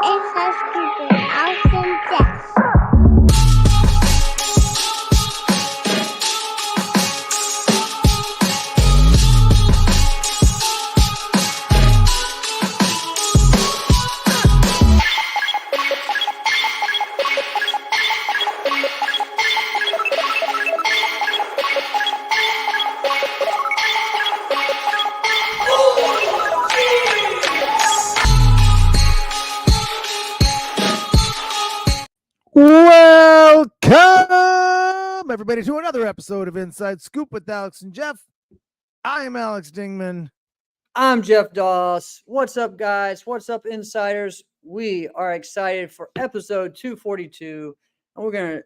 Inside Scoop with Alex and Jeff. Welcome, everybody, to another episode of Inside Scoop with Alex and Jeff. I am Alex Dingman. I'm Jeff Doss. What's up, guys? What's up, insiders? We are excited for episode 242, and we're going to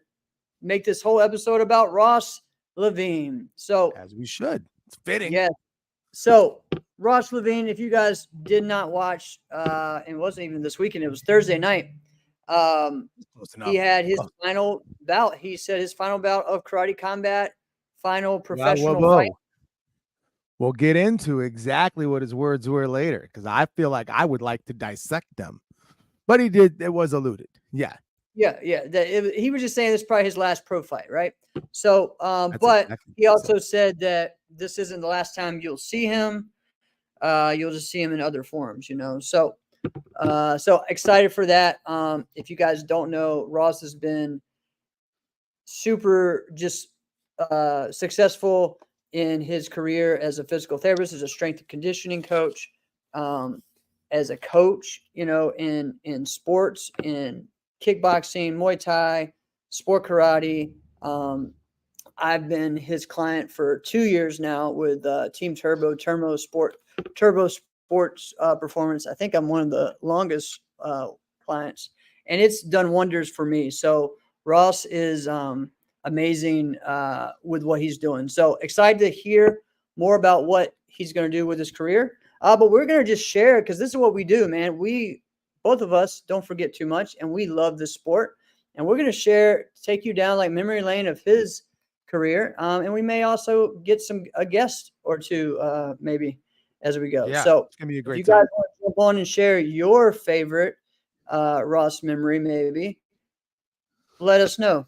make this whole episode about Ross Levine. So, as we should. It's fitting. Yeah. So, Ross Levine, if you guys did not watch, and it wasn't even this weekend, it was Thursday night. He had his final bout. He said his final bout of karate combat, final professional fight. We'll get into exactly what his words were later, because I feel like I would like to dissect them. But he did. It was alluded. Yeah. He was just saying this is probably his last pro fight, right? So, but exactly he also said that this isn't the last time you'll see him. You'll just see him in other forms, So, so excited for that. If you guys don't know, Ross has been super just successful in his career as a physical therapist, as a strength and conditioning coach, as a coach, in sports, in kickboxing, Muay Thai, sport karate. I've been his client for 2 years now with Team Turbo Sports Performance. I think I'm one of the longest clients, and it's done wonders for me. So Ross is amazing with what he's doing. So excited to hear more about what he's going to do with his career. But we're going to just share, because this is what we do, man. We, both of us, don't forget too much, and we love this sport. And we're going to take you down like memory lane of his career. And we may also get a guest or two maybe as we go. Yeah, so it's going to be a great if you guys want to jump on and share your favorite Ross memory, maybe, let us know.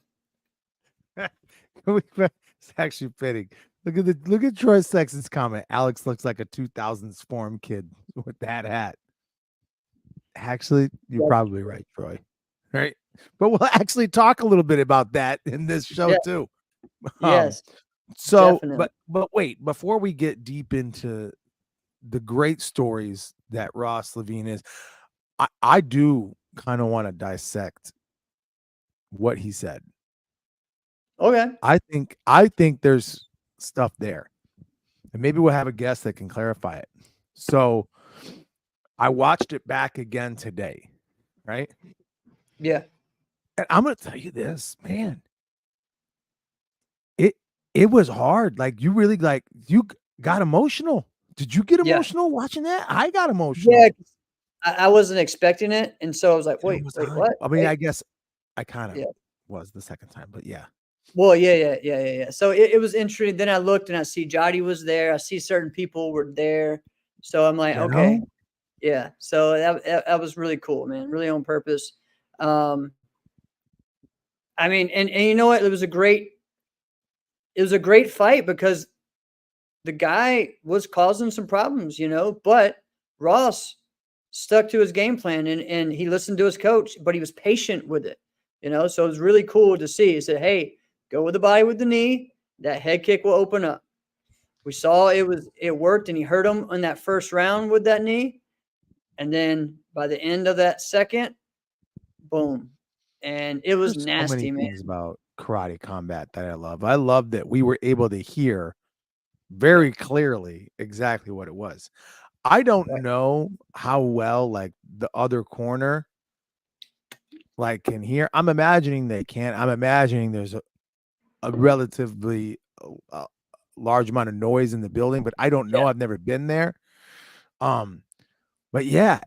It's actually fitting. Look at Troy Sexton's comment. Alex looks like a 2000s form kid with that hat. Actually, you're probably right, Troy. Right? But we'll actually talk a little bit about that in this show too. Yes. So, definitely. but wait, before we get deep into the great stories that Ross Levine is, I do kind of want to dissect what he said. Okay. I think there's stuff there, and maybe we'll have a guest that can clarify it. So I watched it back again today, right? Yeah. And I'm going to tell you this, man. It was hard. Like, you really, you got emotional. Did you get emotional watching that? I got emotional. Yeah. I wasn't expecting it. And so I was like, wait, what? I mean, I guess I kind of was the second time, but yeah. Well, yeah. So it was interesting. Then I looked and I see Jody was there. I see certain people were there. So I'm like, okay. Yeah. So that was really cool, man. Really on purpose. I mean, and you know what? It was a great fight, because the guy was causing some problems, but Ross stuck to his game plan and he listened to his coach, but he was patient with it, so it was really cool to see. He said, hey, go with the body with the knee. That head kick will open up. We saw it worked, and he hurt him in that first round with that knee. And then by the end of that second, boom. And it was nasty, so many man. Things about karate combat that I love. I love that we were able to hear very clearly exactly what it was. I don't know how well the other corner can hear. I'm imagining they can't. I'm imagining there's a relatively large amount of noise in the building, but I don't know. I've never been there. But yeah,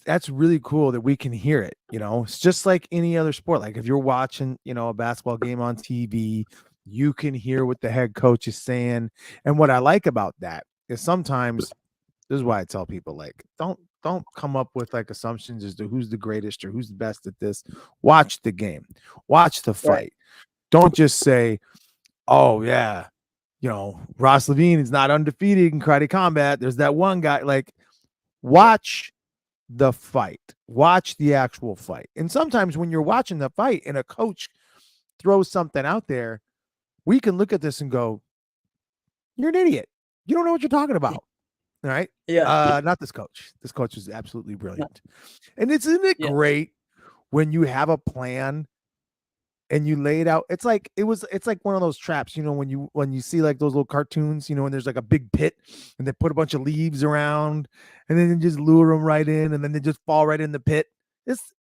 that's really cool that we can hear it. It's just like any other sport. Like if you're watching, a basketball game on TV, you can hear what the head coach is saying. And what I like about that is sometimes, this is why I tell people, don't don't come up with like assumptions as to who's the greatest or who's the best at this. Watch the game. Watch the fight. Right. Don't just say, "Oh yeah, Ross Levine is not undefeated in karate combat. There's that one guy." Like, watch the fight. Watch the actual fight. And sometimes when you're watching the fight and a coach throws something out there, we can look at this and go, "You're an idiot. You don't know what you're talking about." All right. Yeah. Not this coach. This coach is absolutely brilliant. And isn't it Yeah. great when you have a plan and you lay it out? It's like one of those traps, when you see like those little cartoons, and there's like a big pit and they put a bunch of leaves around and then they just lure them right in and then they just fall right in the pit.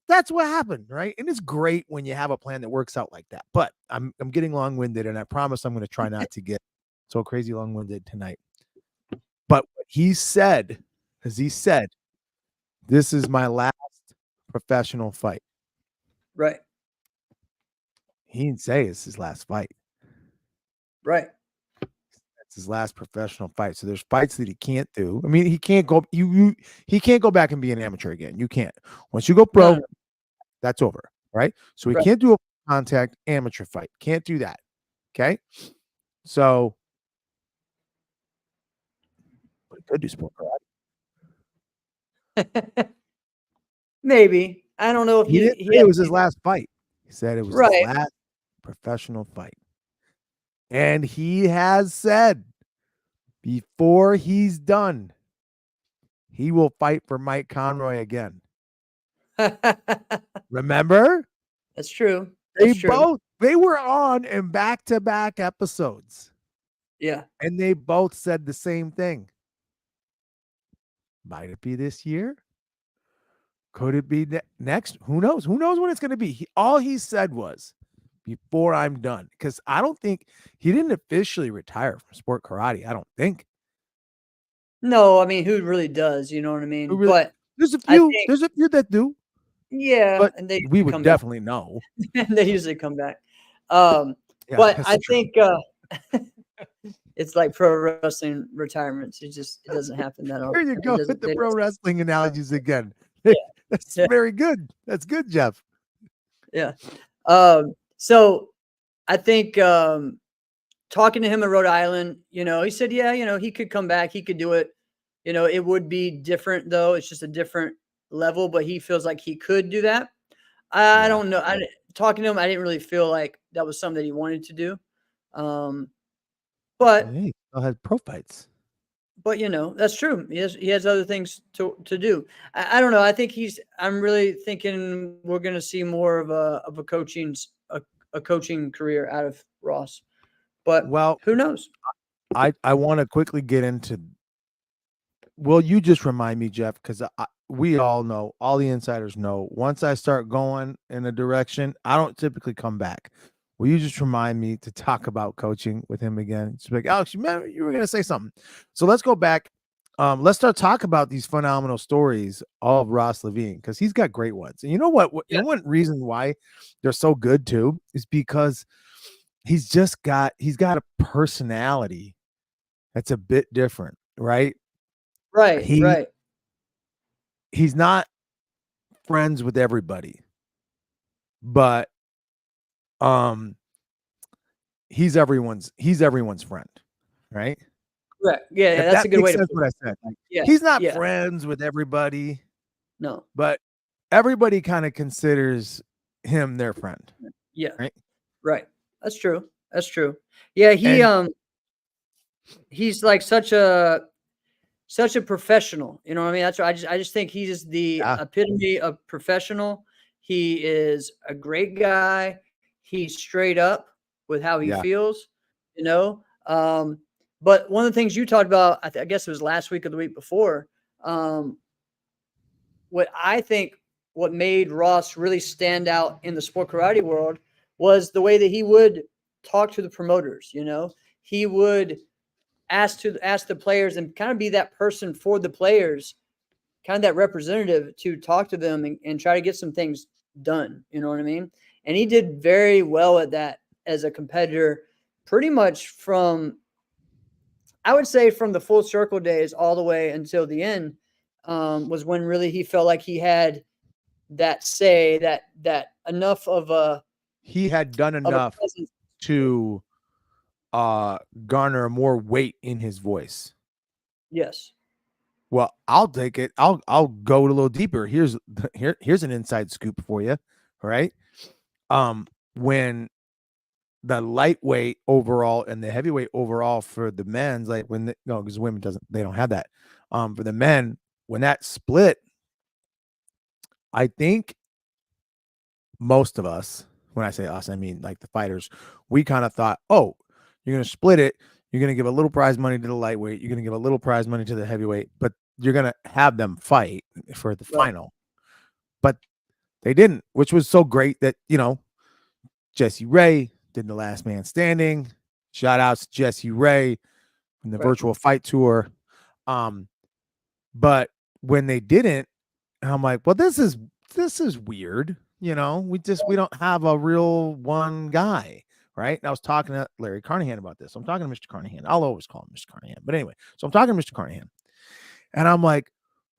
That's what happened, right? And it's great when you have a plan that works out like that. But I'm getting long-winded, and I promise I'm going to try not to get so crazy long-winded tonight. But what he said, this is my last professional fight. Right. He didn't say it's his last fight. Right. It's his last professional fight. So there's fights that he can't do. I mean, he can't go. He can't go back and be an amateur again. You can't. Once you go pro, that's over. Right. So he can't do a contact amateur fight. Can't do that. Okay. So, but he could do sport karate. Maybe. I don't know if He didn't say it was his last fight. He said it was his last professional fight. And he has said before he's done, he will fight for Mike Conroy again. Remember? That's true. They were on in back-to-back episodes. Yeah. And they both said the same thing. Might it be this year? Could it be next? Who knows? Who knows when it's going to be? All he said was, before I'm done. Because I don't think he didn't officially retire from sport karate. I don't think. No, I mean, who really does? You know what I mean? Really, but there's a few that do. Yeah. But and we would definitely know. They usually come back. But I think it's like pro wrestling retirements. It doesn't happen that often. Here you go with the pro wrestling analogies again. Yeah. That's very good. That's good, Jeff. Yeah. So I think talking to him in Rhode Island, he said, yeah, he could come back. He could do it. It would be different, though. It's just a different level, but he feels like he could do that. I don't know. Talking to him, I didn't really feel like that was something that he wanted to do. But he still had pro fights. But that's true. He has other things to do. I don't know. I think I'm really thinking we're going to see more of a coaching career out of Ross. But who knows? I want to quickly get into. Well, you just remind me, Jeff, because we all know, all the insiders know, once I start going in a direction, I don't typically come back. Will you just remind me to talk about coaching with him again? It's like, Alex, you were going to say something. So let's go back. Let's start talking about these phenomenal stories of Ross Levine, because he's got great ones. And you know what? You know one reason why they're so good too is because he's got a personality that's a bit different, right? Right. He's not friends with everybody, but he's everyone's friend, right? Right. Yeah, that's a good way to put it. What I said. He's not friends with everybody. No. But everybody kind of considers him their friend. Yeah. Right. That's true. Yeah, he's like such a professional, you know what I mean? That's why I just think he's the epitome of professional. He is a great guy. He's straight up with how he feels, but one of the things you talked about, I guess it was last week or the week before, what made Ross really stand out in the sport karate world was the way that he would talk to the promoters. He would ask the players and kind of be that person for the players, kind of that representative to talk to them and try to get some things done. You know what I mean? And he did very well at that as a competitor, pretty much from the full circle days all the way until the end. was when really he felt like he had that say, that enough of a he had done of a enough presence. to garner more weight in his voice. Yes. Well, I'll take it. I'll go a little deeper. Here's an inside scoop for you. All right. When the lightweight overall and the heavyweight overall for the men's, like when no, because women they don't have that. For the men, when that split, I think most of us, when I say us, I mean like the fighters, we kind of thought, oh, you're gonna split it, you're gonna give a little prize money to the lightweight, you're gonna give a little prize money to the heavyweight, but you're gonna have them fight for the Right. final. But they didn't, which was so great that Jesse Ray did the last man standing. Shout outs to Jesse Ray from the Right. virtual fight tour. But when they didn't, I'm like, well, this is weird. We don't have a real one guy, right? And I was talking to Larry Carnahan about this. I'm talking to Mr. Carnahan. I'll always call him Mr. Carnahan. But anyway, so I'm talking to Mr. Carnahan. And I'm like,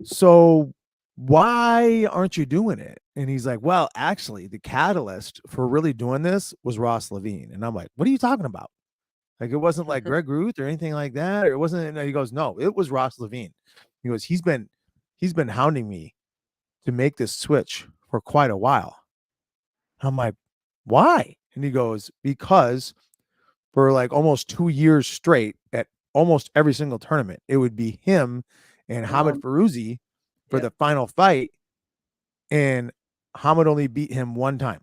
so why aren't you doing it? And he's like, well, actually, the catalyst for really doing this was Ross Levine. And I'm like, what are you talking about? Like, it wasn't like Greg Ruth or anything like that. Or it wasn't. He goes, no, it was Ross Levine. He goes, he's been hounding me to make this switch for quite a while. I'm like, why? And he goes, because for like almost 2 years straight at almost every single tournament, it would be him and Hamid Feruzzi for the final fight. And Hamid only beat him one time.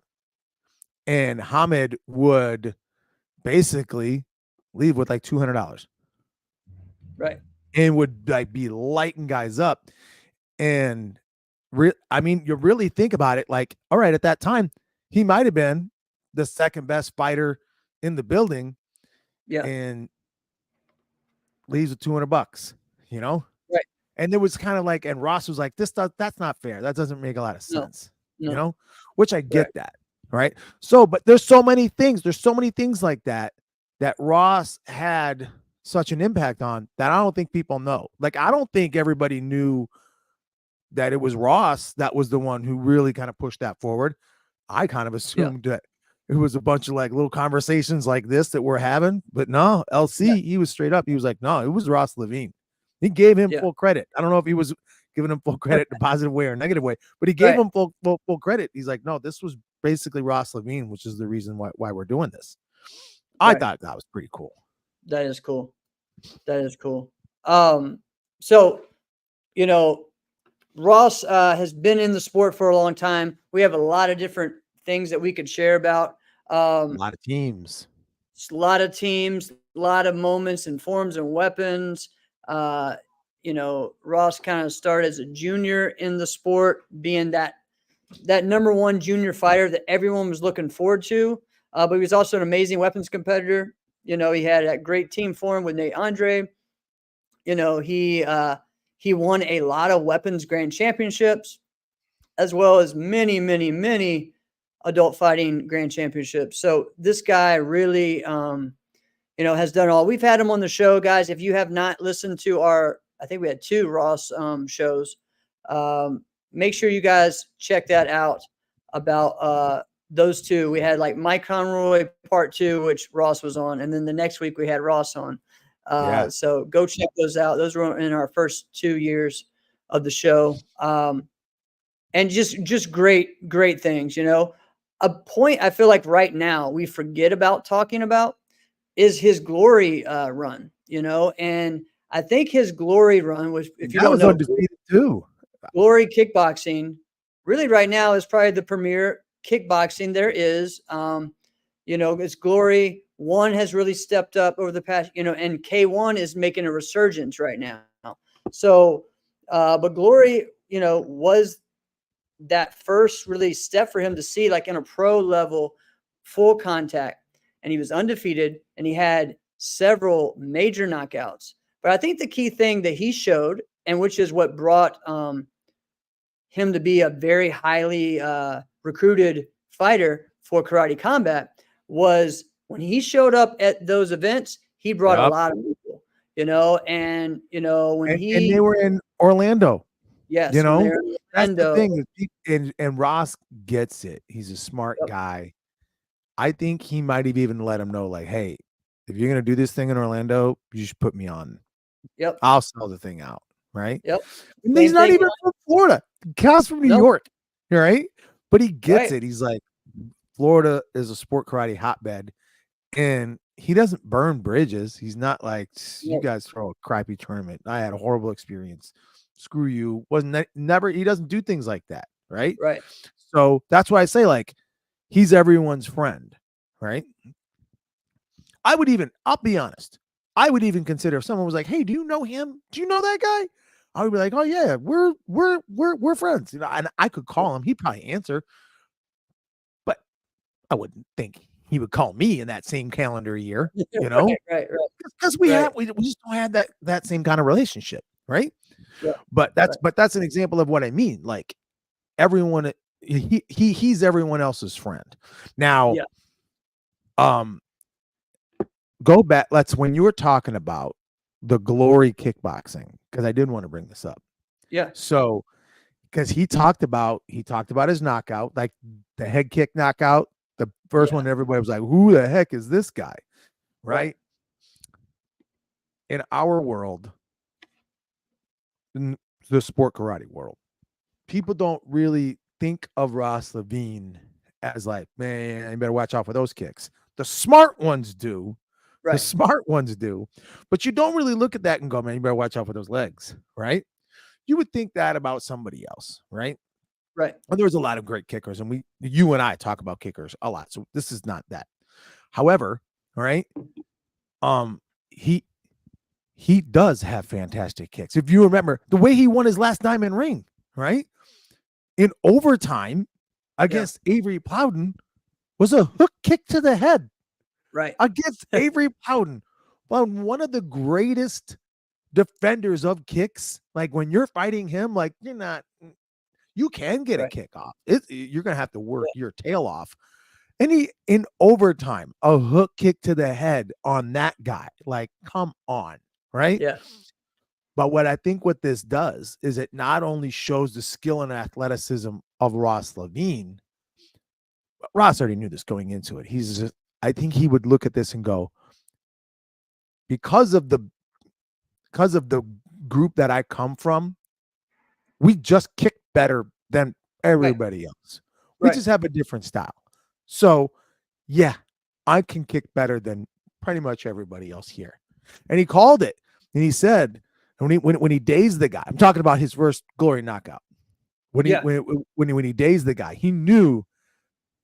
And Hamid would basically leave with like $200. Right. And would like be lighting guys up. And I mean, you really think about it, like, all right, at that time, he might have been the second best fighter in the building. Yeah. And leaves with $200, Right. And it was kind of like, and Ross was like, that's not fair. That doesn't make a lot of sense, No. which I get that. Right. So, but there's so many things like that Ross had such an impact on that I don't think people know. Like, I don't think everybody knew that it was Ross that was the one who really kind of pushed that forward. I kind of assumed that it was a bunch of like little conversations like this that we're having, but no, LC, he was straight up. He was like, no, it was Ross Levine. He gave him full credit. I don't know if he was giving him full credit in a positive way or negative way, but he gave him full credit. He's like, no, this was basically Ross Levine, which is the reason why we're doing this. I thought that was pretty cool. That is cool. That is cool. So, Ross has been in the sport for a long time. We have a lot of different things that we could share about. A lot of teams, a lot of moments and forms and weapons. Ross kind of started as a junior in the sport, being that number one junior fighter that everyone was looking forward to. But he was also an amazing weapons competitor. He had a great team form with Nate Andre. He won a lot of weapons grand championships, as well as many, many, many adult fighting grand championships. So this guy really, has done all. We've had him on the show, guys. If you have not listened to I think we had 2 Ross shows. Make sure you guys check that out about those 2. We had like Mike Conroy part 2, which Ross was on. And then the next week we had Ross on. So go check those out. Those were in our first 2 years of the show. And just great things, A point I feel like right now we forget about talking about is his glory run, and I think his glory run was, if you don't know, undefeated too. Glory Kickboxing really right now is probably the premier kickboxing there is. It's Glory. One has really stepped up over the past, and K1 is making a resurgence right now. So, but Glory, was that first really step for him to see, like in a pro level, full contact, and he was undefeated, and he had several major knockouts. But I think the key thing that he showed, and which is what brought him to be a very highly recruited fighter for Karate Combat, was when he showed up at those events, he brought a lot of people, and when and they were in Orlando. Yes, when they're in That's the Orlando. thing. And Ross gets it. He's a smart Yep. guy. I think he might have even let him know, like, hey, if you're gonna do this thing in Orlando, you should put me on. Yep. I'll sell the thing out, right? Yep. And he's Same not thing. even from Florida. Cal's from New Nope. York, right? But he gets Right. it. He's like, Florida is a sport karate hotbed, and he doesn't burn bridges. He's not like, you Nope. guys throw a crappy tournament. I had a horrible experience. Screw you. Never. He doesn't do things like that, right? Right. So that's why I say, like, he's everyone's friend, right? I'll be honest. I would even consider if someone was like, "Hey, do you know him? Do you know that guy?" I would be like, "Oh yeah, we're friends." And I could call him. He'd probably answer, but I wouldn't think he would call me in that same calendar year, Right. because we just don't have that same kind of relationship, right? Yeah. But that's an example of what I mean. Like, everyone, he's everyone else's friend. Now, Yeah. Go back. When you were talking about the glory kickboxing, because I did want to bring this up. Yeah. So, because he talked about his knockout, like the head kick knockout, the first one. Everybody was like, "Who the heck is this guy?" Right? In our world, in the sport karate world, people don't really think of Ross Levine as like, man, you better watch out for those kicks. The smart ones do. Right. The smart ones do, but you don't really look at that and go, man, you better watch out for those legs, right? You would think that about somebody else, right? Right. And there's a lot of great kickers, and you and I talk about kickers a lot, so this is not that. However, right, he does have fantastic kicks. If you remember the way he won his last Diamond Ring, right, in overtime against Avery Plowden, was a hook kick to the head. Right. Against Avery Plowden, one of the greatest defenders of kicks. Like, when you're fighting him, like, you can get a kick off. You're gonna have to work your tail off. And he, in overtime, a hook kick to the head on that guy. Like, come on, right? Yeah. But what I think what this does is it not only shows the skill and athleticism of Ross Levine. Ross already knew this going into it. I think he would look at this and go, because of the group that I come from, we just kick better than everybody else. We just have a different style. So, yeah, I can kick better than pretty much everybody else here. And he called it. And he said, when he dazed the guy, I'm talking about his first glory knockout. When he dazed the guy, he knew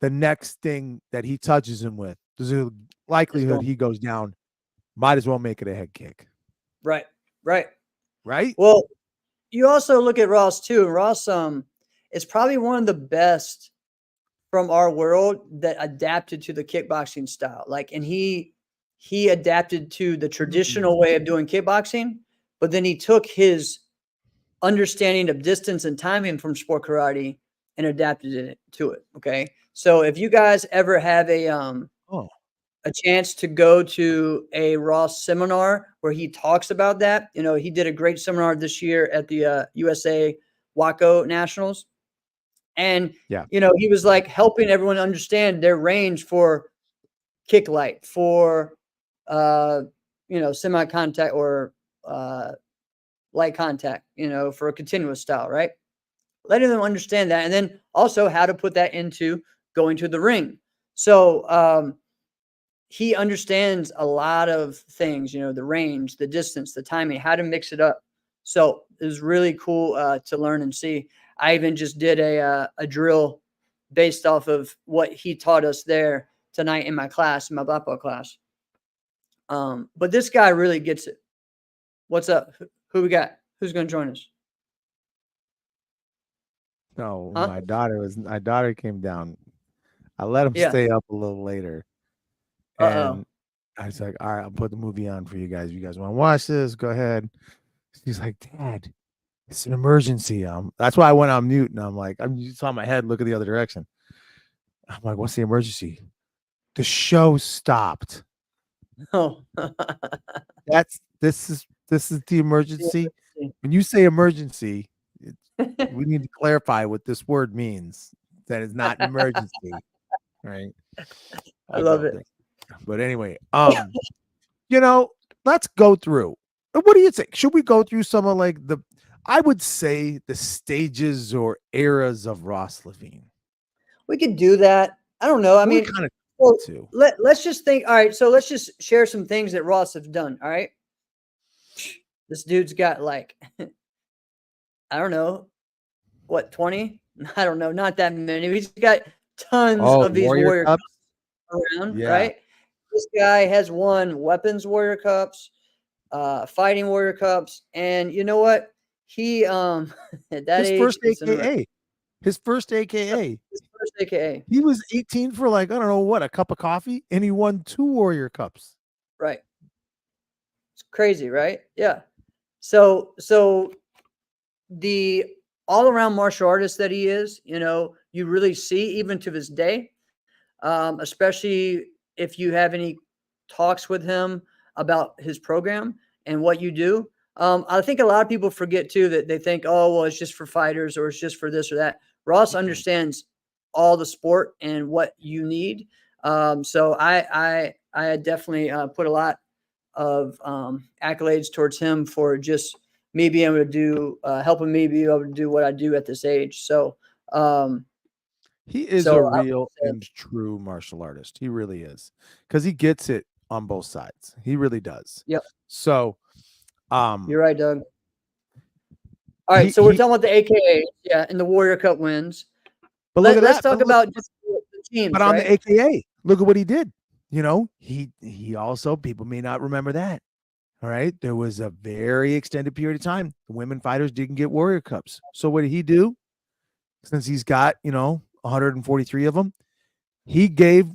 the next thing that he touches him with, there's a likelihood he goes down. Might as well make it a head kick. Right. Well, you also look at Ross too. And Ross is probably one of the best from our world that adapted to the kickboxing style. Like, and he adapted to the traditional way of doing kickboxing, but then he took his understanding of distance and timing from sport karate and adapted it to it. Okay. So if you guys ever have a chance to go to a Ross seminar where he talks about that, he did a great seminar this year at the USA Waco Nationals. And, he was like helping everyone understand their range for kick light, for, semi-contact or light contact, for a continuous style, right? Letting them understand that. And then also how to put that into going to the ring. So he understands a lot of things, the range, the distance, the timing, how to mix it up. So it was really cool to learn and see. I even just did a drill based off of what he taught us there tonight in my class, in my black belt class. But this guy really gets it. What's up? Who we got? Who's going to join us? No, my daughter came down. I let him stay up a little later. And I was like, all right, I'll put the movie on for you guys. If you guys want to watch this, go ahead. She's like, Dad, it's an emergency. That's why I went on mute, and I'm like, you saw my head look at the other direction. I'm like, what's the emergency? The show stopped. Oh, this is the emergency. When you say emergency, We need to clarify what this word means. That is not an emergency, right? I love it. But anyway, let's go through. What do you think? Should we go through some of like I would say the stages or eras of Ross Levine? We could do that. I don't know. I We mean, kind of well, too. let's just think. All right, so let's just share some things that Ross has done. All right, this dude's got like, I don't know, what, 20? I don't know, not that many. He's got tons Oh, of these Warrior Warrior Cups. Cups around, Yeah. right? This guy has won Weapons Warrior Cups, Fighting Warrior Cups, and you know what? He at that His age, first it's interesting. AKA. His first AKA. His first AKA. He was 18 for like, I don't know what, a cup of coffee, and he won 2 Warrior Cups. Right. It's crazy, right? Yeah. So the all-around martial artist that he is, you really see even to this day, especially if you have any talks with him about his program and what you do. I think a lot of people forget too that they think, oh, well, it's just for fighters or it's just for this or that. Ross understands all the sport and what you need. So I definitely put a lot of accolades towards him for just me being able to do, helping me be able to do what I do at this age. So, he is a real and true martial artist. He really is, because he gets it on both sides. He really does. Yep. So, you're right, Doug. All right, so we're talking about the AKA, yeah, and the Warrior Cup wins. But let's talk about just the teams. But on the AKA, look at what he did. He also, people may not remember that. All right. There was a very extended period of time the women fighters didn't get Warrior Cups. So what did he do? Since he's got, 143 of them, he gave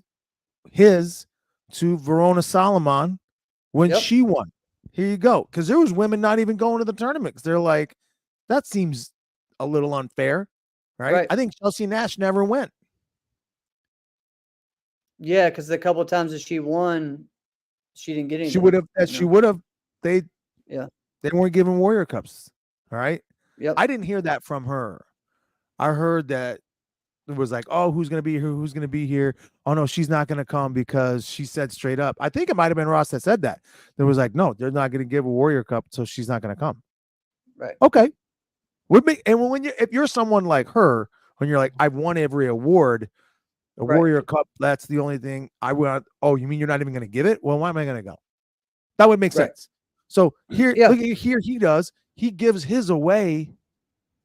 his to Verona Solomon when she won. Here you go. Because there was women not even going to the tournaments. They're like, that seems a little unfair. Right? I think Chelsea Nash never went. Yeah, because the couple of times that she won, she didn't get anything. She would have. They weren't giving Warrior Cups. All right. Yep. I didn't hear that from her. I heard that it was like, oh, who's gonna be here? Who's gonna be here? Oh no, she's not gonna come because she said straight up. I think it might have been Ross that said that. There was like, no, they're not gonna give a Warrior Cup, so she's not gonna come. Right. Okay. If you're someone like her, when you're like, I've won every award, a Warrior Cup, that's the only thing I want. Oh, you mean you're not even gonna give it? Well, why am I gonna go? That would make sense. So here, look at here, he does. He gives his away,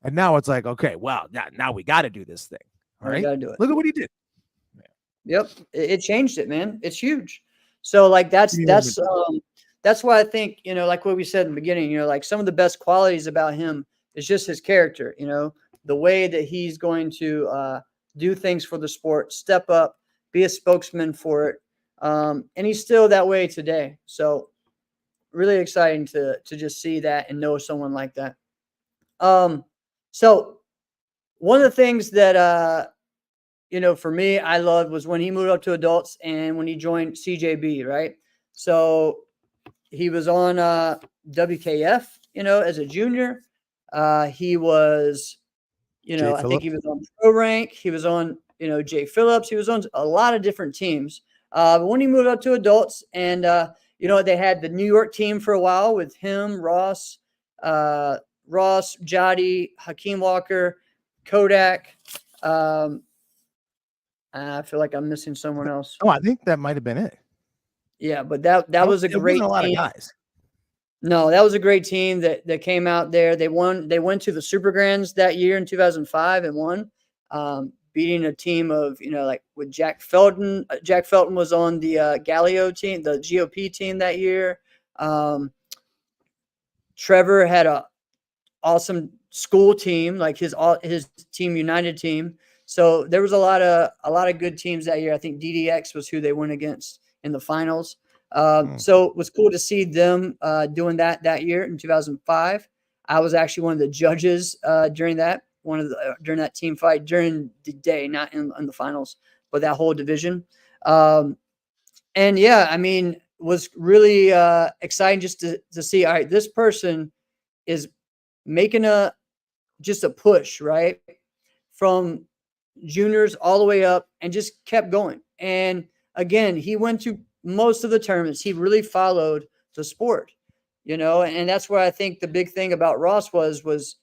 and now it's like, okay, well, now we got to do this thing. All right, gotta do it. Look at what he did. Yep, it changed it, man. It's huge. So like that's why I think like what we said in the beginning. Like some of the best qualities about him is just his character. The way that he's going to do things for the sport, step up, be a spokesman for it, and he's still that way today. So. Really exciting to just see that and know someone like that. So one of the things that for me I loved was when he moved up to adults and when he joined CJB, right? So he was on WKF, as a junior. He was, I think he was on Pro Rank. He was on, Jay Phillips. He was on a lot of different teams. But when he moved up to adults and they had the New York team for a while with him, Ross, Jody, Hakeem Walker, Kodak. I feel like I'm missing someone else. Oh, I think that might have been it. Yeah, but that was a great team. A lot of guys. No, that was a great team that came out there. They won. They went to the Super Grands that year in 2005 and won. Beating a team of, like with Jack Felton. Jack Felton was on the Galileo team, the GOP team that year. Trevor had a awesome school team, like his Team United team. So there was a lot of good teams that year. I think DDX was who they went against in the finals. So it was cool to see them doing that year in 2005. I was actually one of the judges during that. During that team fight during the day, not in the finals, but that whole division. And yeah, I mean, was really exciting just to see, all right, this person is making a just a push, right? From juniors all the way up and just kept going. And again, he went to most of the tournaments. He really followed the sport, and that's where I think the big thing about Ross was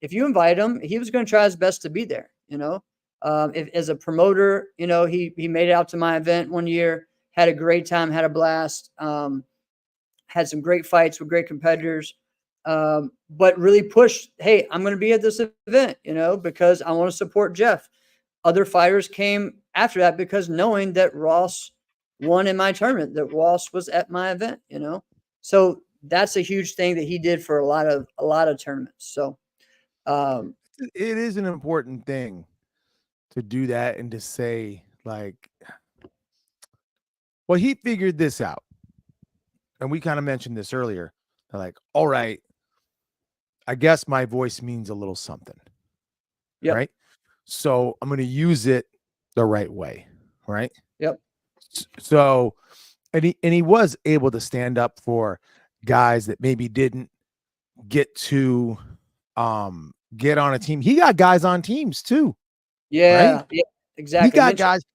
if you invite him, he was going to try his best to be there. If, as a promoter, he made it out to my event one year, had a great time, had a blast, had some great fights with great competitors, but really pushed, hey, I'm going to be at this event, because I want to support Jeff. Other fighters came after that because knowing that Ross won in my tournament, that Ross was at my event. So that's a huge thing that he did for a lot of tournaments. So it is an important thing to do that and to say, like, well, he figured this out. And we kind of mentioned this earlier. They're like, all right, I guess my voice means a little something. Yep. Right. So I'm going to use it the right way. Right. Yep. So, and he was able to stand up for guys that maybe didn't get to get on a team. He got guys on teams too. Yeah. Right? Yeah. Exactly.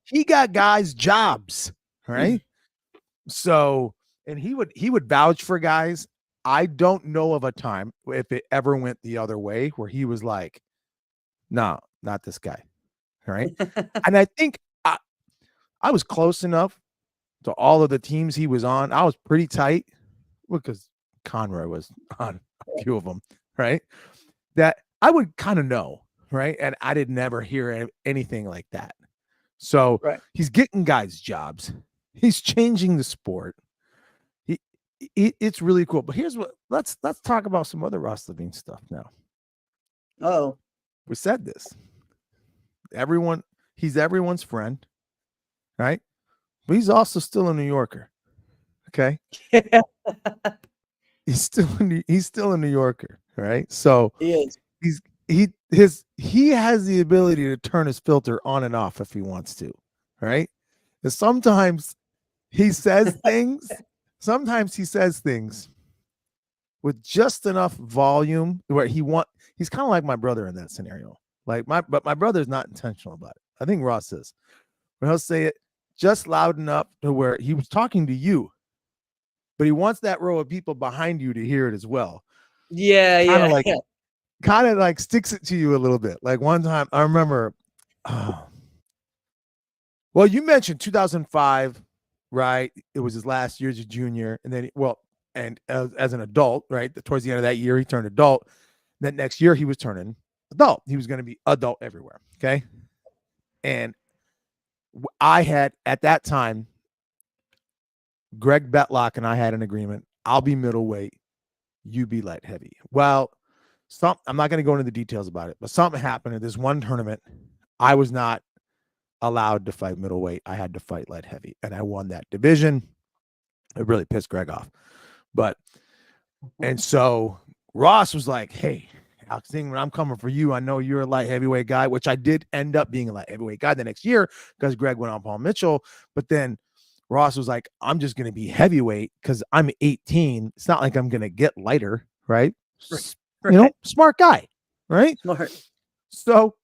He got guys jobs. Right. So, and he would vouch for guys. I don't know of a time if it ever went the other way where he was like, no, not this guy. Right. And I think I was close enough to all of the teams he was on. I was pretty tight because Conroy was on a few of them. Right. That I would kind of know. Right. And I did never hear anything like that. So he's getting guys jobs. He's changing the sport. It's really cool. But here's what let's talk about some other Ross Levine stuff now. Oh, we said this. He's everyone's friend, right? But he's also still a New Yorker. Okay. he's still a New Yorker, right? So he is. He has the ability to turn his filter on and off if he wants to, right? And sometimes he says things. Sometimes he says things with just enough volume where he's kind of like my brother in that scenario. But my brother's not intentional about it. I think Ross is. But he'll say it just loud enough to where he was talking to you, but he wants that row of people behind you to hear it as well. Yeah, kind of like sticks it to you a little bit. Like one time I remember, well, you mentioned 2005. Right, it was his last year as a junior, and then as an adult, right, towards the end of that year he turned adult. That next year he was turning adult. He was going to be adult everywhere. Okay, and I had at that time, Greg Betlock and I had an agreement. I'll be middleweight, you be light heavy. Well, I'm not going to go into the details about it, but something happened at this one tournament. I was not allowed to fight middleweight. I had to fight light heavy, and I won that division. It really pissed Greg off. And so Ross was like, hey, Alex Dingman, I'm coming for you. I know you're a light heavyweight guy, which I did end up being a light heavyweight guy the next year because Greg went on Paul Mitchell. But then Ross was like, I'm just going to be heavyweight because I'm 18. It's not like I'm going to get lighter, right? Smart guy, right? Smart. So,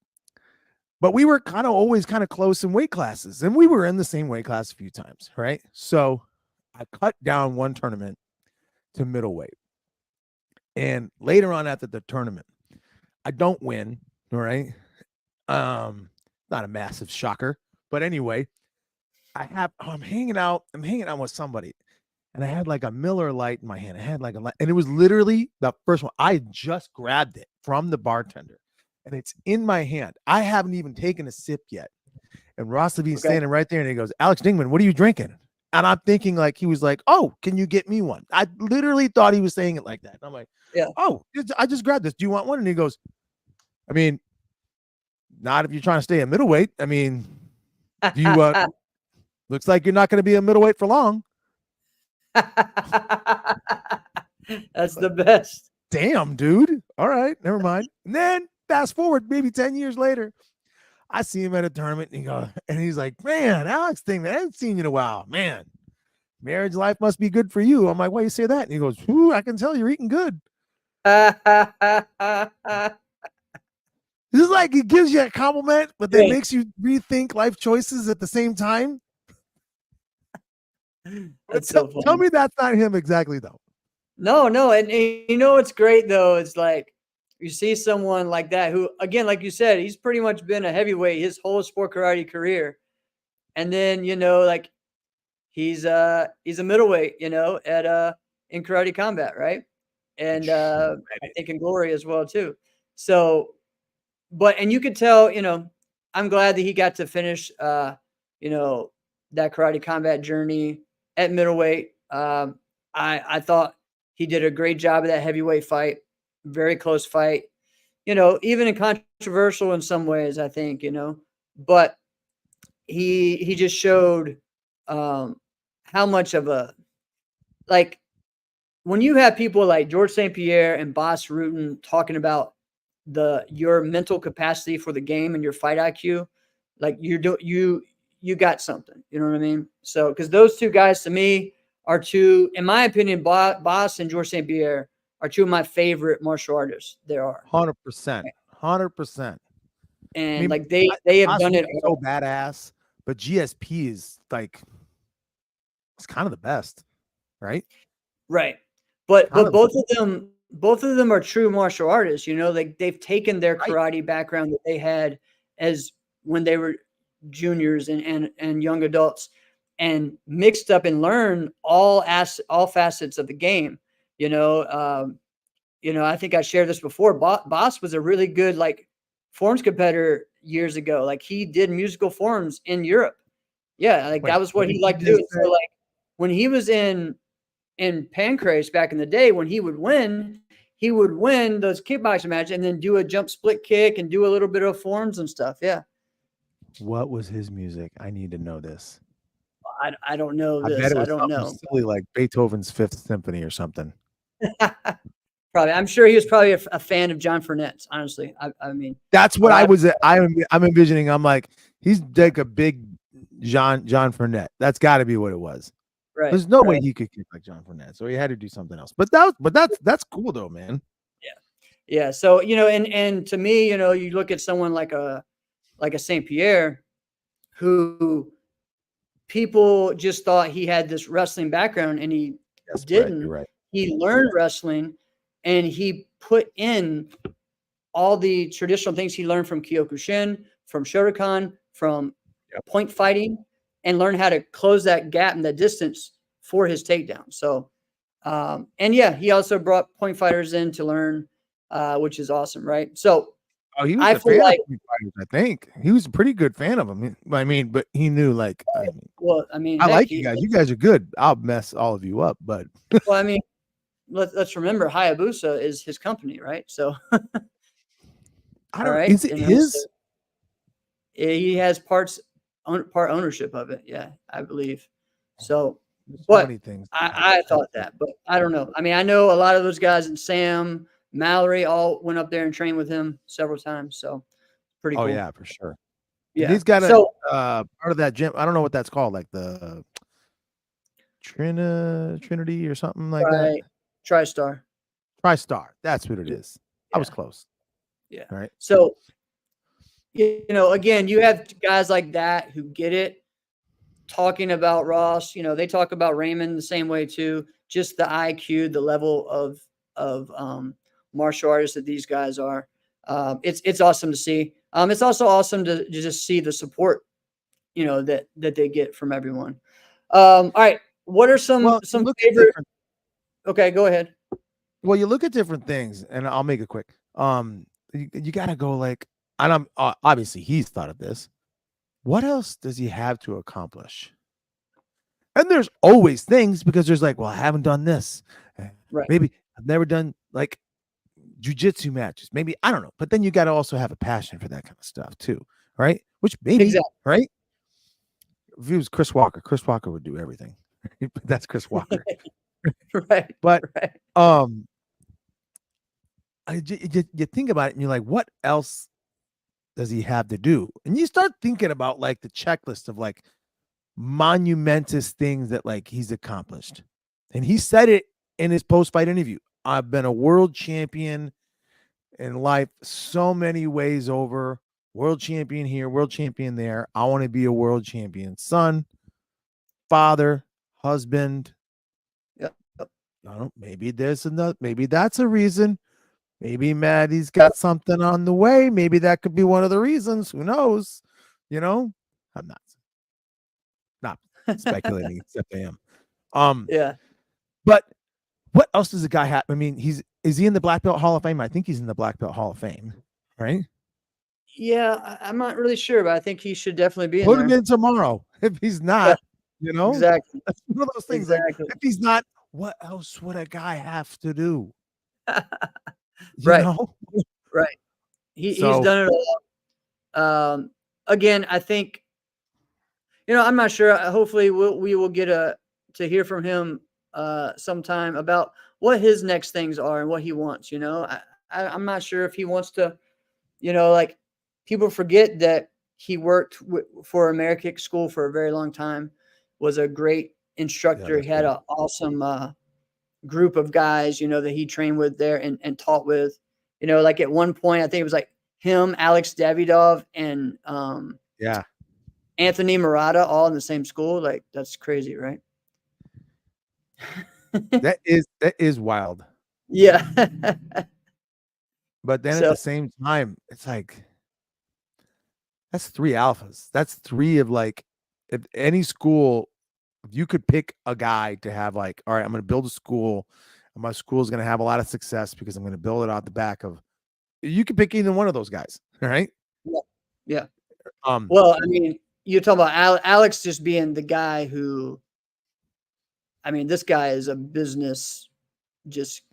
but we were always kind of close in weight classes, and we were in the same weight class a few times, right? So I cut down one tournament to middleweight. And later on after the tournament, I don't win, right? Not a massive shocker, but anyway, I'm hanging out with somebody, and I had like a Miller Lite in my hand. I had like a light, and it was literally the first one. I just grabbed it from the bartender, and it's in my hand. I haven't even taken a sip yet. And Ross Levine's standing right there, and he goes, Alex Dingman, what are you drinking? And I'm thinking like he was like, oh, can you get me one? I literally thought he was saying it like that. And I'm like, yeah. Oh, I just grabbed this. Do you want one? And he goes, I mean, not if you're trying to stay a middleweight. I mean, do you looks like you're not going to be a middleweight for long. That's the best. Damn, dude. All right, never mind. And then fast forward maybe 10 years later, I see him at a tournament and he's like, man, Alex Dingman, I haven't seen you in a while. Man, marriage life must be good for you. I'm like, why you say that? And he goes, I can tell you're eating good. This is like it gives you a compliment, but then Yeah. makes you rethink life choices at the same time. That's so funny. Tell me that's not him exactly, though. No, and you know what's great though is like you see someone like that who, again, like you said, he's pretty much been a heavyweight his whole sport karate career, and then like he's a middleweight, at in karate combat, right? And I think in glory as well too. So, and you could tell, I'm glad that he got to finish, you know, that karate combat journey at middleweight. I thought he did a great job of that heavyweight fight, very close fight. Even in controversial in some ways, I think, but he just showed how much of a like when you have people like George St. Pierre and Boss Rutan talking about your mental capacity for the game and your fight IQ, like you got something. You know what I mean? So because those two guys to me are two, in my opinion, Boss and George St. Pierre are two of my favorite martial artists there are. 100%, 100%. And I mean, like they have done it so badass, but GSP is like it's kind of the best, right? right. But Kind of both of them are true martial artists. Like they've taken their right. karate background that they had as when they were juniors and young adults, and mixed up and learned all facets of the game. I think I shared this before. Boss was a really good like forms competitor years ago. Like he did musical forms in Europe. Yeah, like that was what he liked to do. So like when he was in Pancrase back in the day, when he would win those kickboxing matches and then do a jump split kick and do a little bit of forms and stuff. Yeah. What was his music? I need to know this. I don't know I this. bet it I was don't something know. silly like Beethoven's Fifth Symphony or something. Probably. I'm sure he was probably a fan of John Furnet's, honestly. I mean, that's what I'm envisioning. I'm like, he's like a big John Fournette. That's got to be what it was. right. There's no way he could kick like John Fournette, so he had to do something else. But that's cool though, man. Yeah. So and to me, you look at someone like a Saint Pierre, who people just thought he had this wrestling background, and he didn't. You're right. He learned wrestling, and he put in all the traditional things he learned from Kyokushin, from Shotokan, from point fighting, and learned how to close that gap and that distance for his takedown. So, and yeah, he also brought point fighters in to learn, which is awesome, right? So, he was a fan of point fighters, I think. He was a pretty good fan of them. I mean, but he knew like, I like you guys. You guys are good. I'll mess all of you up, but well, I mean, let's remember Hayabusa is his company, right? So, I don't. Is it his? So he has part ownership of it. Yeah, I believe. So, but many things. I thought that, but I don't know. I mean, I know a lot of those guys, and Sam, Mallory, all went up there and trained with him several times. So, pretty cool. Oh yeah, for sure. Yeah, and he's got a part of that gym. I don't know what that's called, like the Trinity or something like that. TriStar. That's what it is. I was close. Yeah. All right. So, again, you have guys like that who get it. Talking about Ross, they talk about Raymond the same way too. Just the IQ, the level of martial artists that these guys are. It's awesome to see. It's also awesome to just see the support, that they get from everyone. All right. What are some favorite? Okay, go ahead. Well, you look at different things, and I'll make it quick. You got to go like, and I'm obviously he's thought of this. What else does he have to accomplish? And there's always things, because there's like, well, I haven't done this. Right. Maybe I've never done like jiu-jitsu matches. Maybe, I don't know. But then you got to also have a passion for that kind of stuff too, right? Which maybe, right? If it was Chris Walker would do everything. That's Chris Walker. Right. But you think about it and you're like, what else does he have to do? And you start thinking about like the checklist of like monumentous things that like he's accomplished. And he said it in his post-fight interview. I've been a world champion in life so many ways over. World champion here, world champion there. I want to be a world champion son, father, husband. Yep. I don't know, maybe there's another, maybe that's a reason. Maybe Maddie's got something on the way. Maybe that could be one of the reasons. Who knows? You know, I'm not speculating, except I am. Yeah. But what else does the guy have? I mean, is he in the Black Belt Hall of Fame? I think he's in the Black Belt Hall of Fame, right? Yeah, I'm not really sure, but I think he should definitely be in Put him there. in tomorrow. If he's Yeah, not, you know, exactly. that's one of those things. Exactly. Like, if he's not, what else would a guy have to do? You Right. know? Right. He's So done it all. Again, I think, I'm not sure. Hopefully, we will get to hear from him sometime about what his next things are and what he wants. I'm not sure if he wants to. Like, people forget that he worked for American School for a very long time. Was a great yeah, instructor. that's He had right. an awesome group of guys, that he trained with there and taught with. Like at one point, I think it was like him, Alex Davidov, and Yeah, Anthony Murata all in the same school. Like, that's crazy, right? that is wild. Yeah. But then at So the same time, it's like that's three alphas. That's three of like, if any school, if you could pick a guy to have like, all right, I'm going to build a school, and my school is going to have a lot of success because I'm going to build it out the back of. You could pick either one of those guys, all right? yeah, yeah. Um, Well, I mean, you're talking about Alex just being the guy who. I mean, this guy is a business just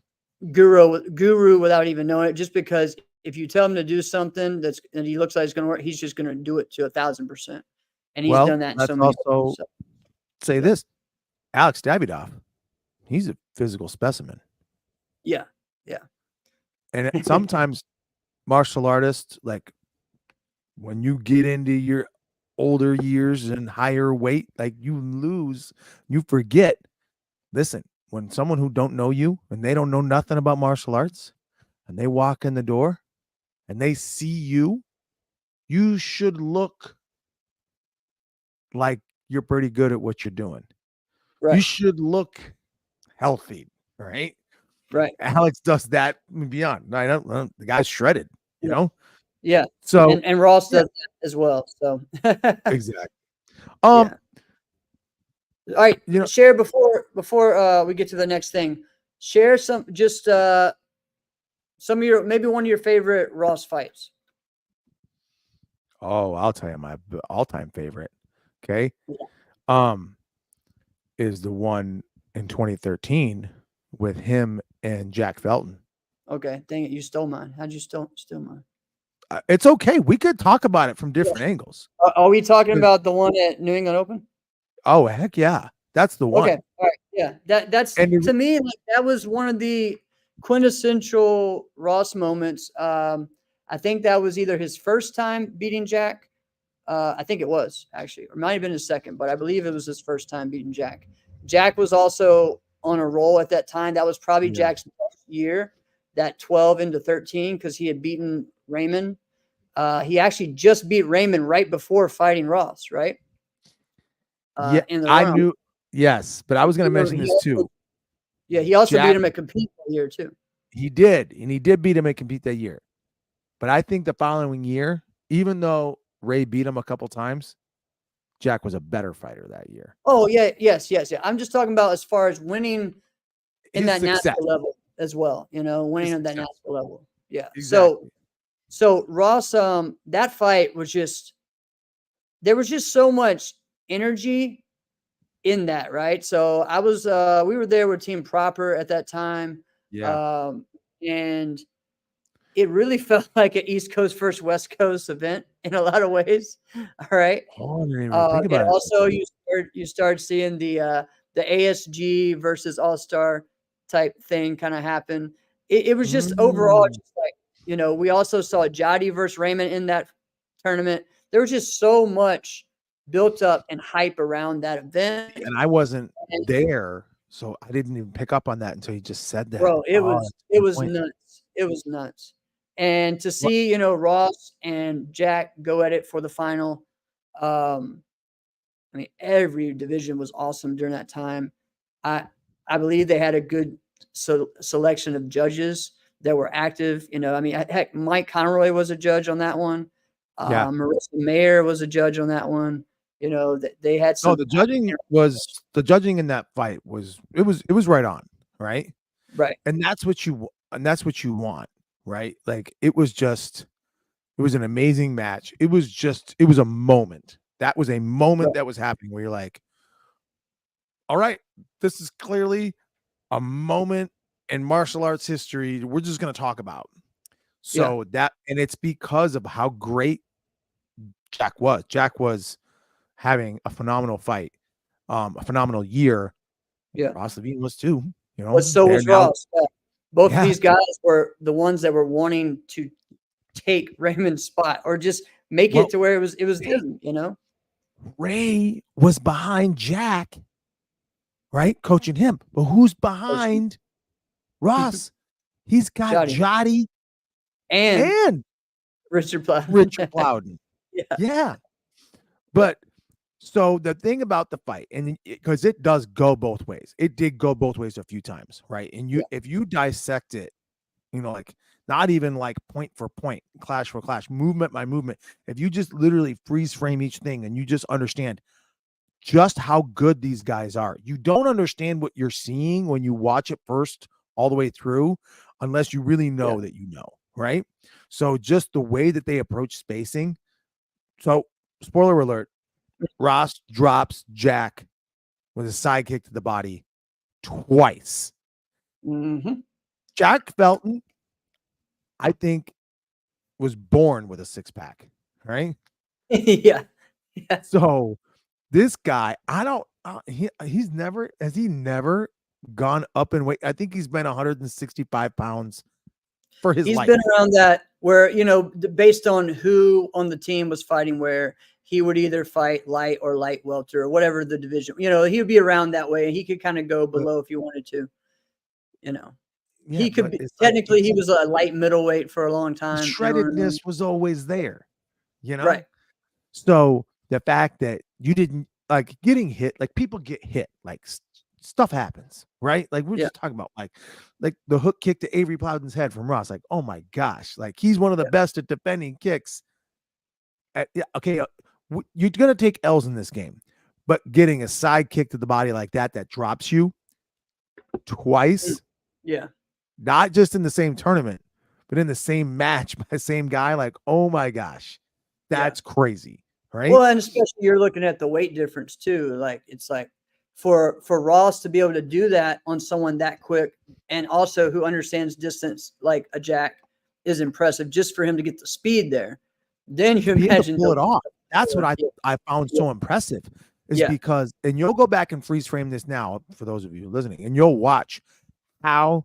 guru without even knowing it. Just because if you tell him to do something and he looks like it's going to work, he's just going to do it to 1,000%. And he's well, done that in so let's many also places. So, say yeah, this: Alex Davidov, he's a physical specimen, yeah, yeah, and sometimes martial artists, like when you get into your older years and higher weight, like you forget. Listen, when someone who don't know you and they don't know nothing about martial arts and they walk in the door and they see you, you should look like you're pretty good at what you're doing. You right, should look healthy, right? right, Alex does that beyond. I don't the guy's shredded, you yeah, know? yeah. So And Ross yeah, does that as well. So, exactly. yeah. All right, You know, share before we get to the next thing. Share some of your maybe one of your favorite Ross fights. oh, I'll tell you my all-time favorite. Okay. Yeah. Um, is the one in 2013 with him and Jack Felton. Okay, dang it, you stole mine. How'd you steal mine? It's okay. We could talk about it from different angles. Are we talking 'Cause- about the one at New England Open? Oh heck yeah, that's the Okay, one. all right, yeah. That's And to me, like, that was one of the quintessential Ross moments. I think that was either his first time beating Jack. I think it was actually, or might have been his second, but I believe it was his first time beating Jack. Jack was also on a roll at that time. That was probably yeah, Jack's best year, that 12 into 13, because he had beaten Raymond. He actually just beat Raymond right before fighting Ross, right? yeah, In the I round. knew. Yes, but I was going to mention this too. He also beat Jack, him at compete that year too. he did, and he did beat him at compete that year. But I think the following year, even though Ray beat him a couple times, Jack was a better fighter that year. Oh yeah, yes. I'm just talking about as far as winning in His that success, national level as well. Winning his at that success, national level. Yeah. exactly. So Ross, that fight was there was just so much energy in that, right? So we were there with Team Proper at that time, Yeah. and it really felt like an East Coast versus West Coast event in a lot of ways. All right. Oh, I didn't even really think And about it. also you start seeing the ASG versus All Star type thing kind of happen. It was just overall Mm. just like, we also saw Jody versus Raymond in that tournament. There was just so much built up and hype around that event. And I wasn't And there, so I didn't even pick up on that until you just said that. bro, it Oh, was that's a it good was point. nuts. It was nuts. And to see, you know, Ross and Jack go at it for the final. I mean, every division was awesome during that time. I I believe they had a good selection of judges that were active. You know, I mean, heck, Mike Conroy was a judge on that one. Yeah. Marissa Mayer was a judge on that one. You know, they had No, some. the judging in that fight was right on, right? Right. And that's what you want, right? Like it was an amazing match. It was a moment. That was a moment Right. that was happening where you're like, all right, this is clearly a moment in martial arts history we're just going to talk about. Yeah. So and it's because of how great Jack was. Jack was having a phenomenal fight, a phenomenal year. Yeah. Ross Levine was too, you But know, so they're was now, Ross. Yeah. Both of yeah. these guys were the ones that were wanting to take Raymond's spot or just make Well, it to where it was them, you know? Ray was behind Jack, right? Coaching him. But who's Coaching. behind Ross? He's got Jotty. Jotty And and Richard Plowden. Richard Plowden. Yeah. Yeah. But so the thing about the fight, and because it does go both ways, it did go both ways a few times, right? And if you dissect it, you know, like not even like point for point, clash for clash, movement by movement, if you just literally freeze frame each thing and you just understand just how good these guys are, you don't understand what you're seeing when you watch it first all the way through, unless you really know that you know, right? So just the way that they approach spacing. So spoiler alert, Ross drops Jack with a side kick to the body twice. Mm-hmm. Jack Felton, I think, was born with a six-pack, right? Yeah. So this guy, I don't, he's never, has he never gone up in weight? I think he's been 165 pounds for his He's life. been around that where, you know, based on who on the team was fighting where, he would either fight light or light welter or whatever the division, you know, he would be around that way. He could kind of go below if he wanted to, you know. Yeah, He could but be it's like technically he was a light middleweight for a long the time. You know what I mean? shreddedness was always there, you know? Right. So the fact that you didn't like getting hit, like people get hit, like stuff happens, right? Like we're just talking about like the hook kick to Avery Plowden's head from Ross. Like, oh my gosh, like he's one of the best at defending kicks. Okay, you're gonna take L's in this game, but getting a side kick to the body like that drops you twice, not just in the same tournament, but in the same match by the same guy. Like, oh my gosh, that's crazy, right? Well, and especially you're looking at the weight difference too. Like it's like for Ross to be able to do that on someone that quick and also who understands distance like a Jack is impressive just for him to get the speed there. Then you Being able to imagine pull it off. That's what I found so impressive is because, and you'll go back and freeze frame this now for those of you listening, and you'll watch how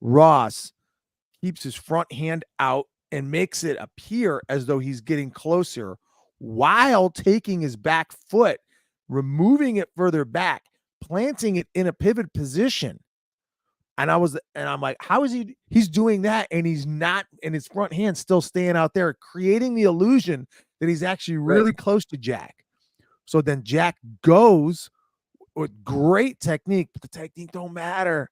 Ross keeps his front hand out and makes it appear as though he's getting closer while taking his back foot, removing it further back, planting it in a pivot position. And I'm like, how is he's doing that? And he's not, and his front hand still staying out there, creating the illusion that he's actually really close to Jack. So then Jack goes with great technique, but the technique don't matter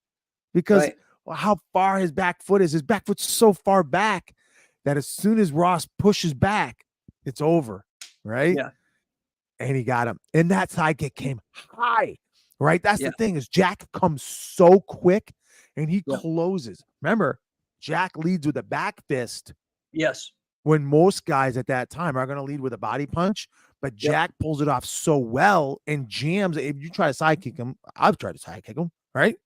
because how far his back foot is. His back foot's so far back that as soon as Ross pushes back, it's over, right? Yeah. And he got him. And that side kick came high, right? That's the thing is Jack comes so quick and he closes. Remember, Jack leads with a back fist. Yes. When most guys at that time are going to lead with a body punch, but Jack pulls it off so well and jams. If you try to side kick him, I've tried to side kick him, right?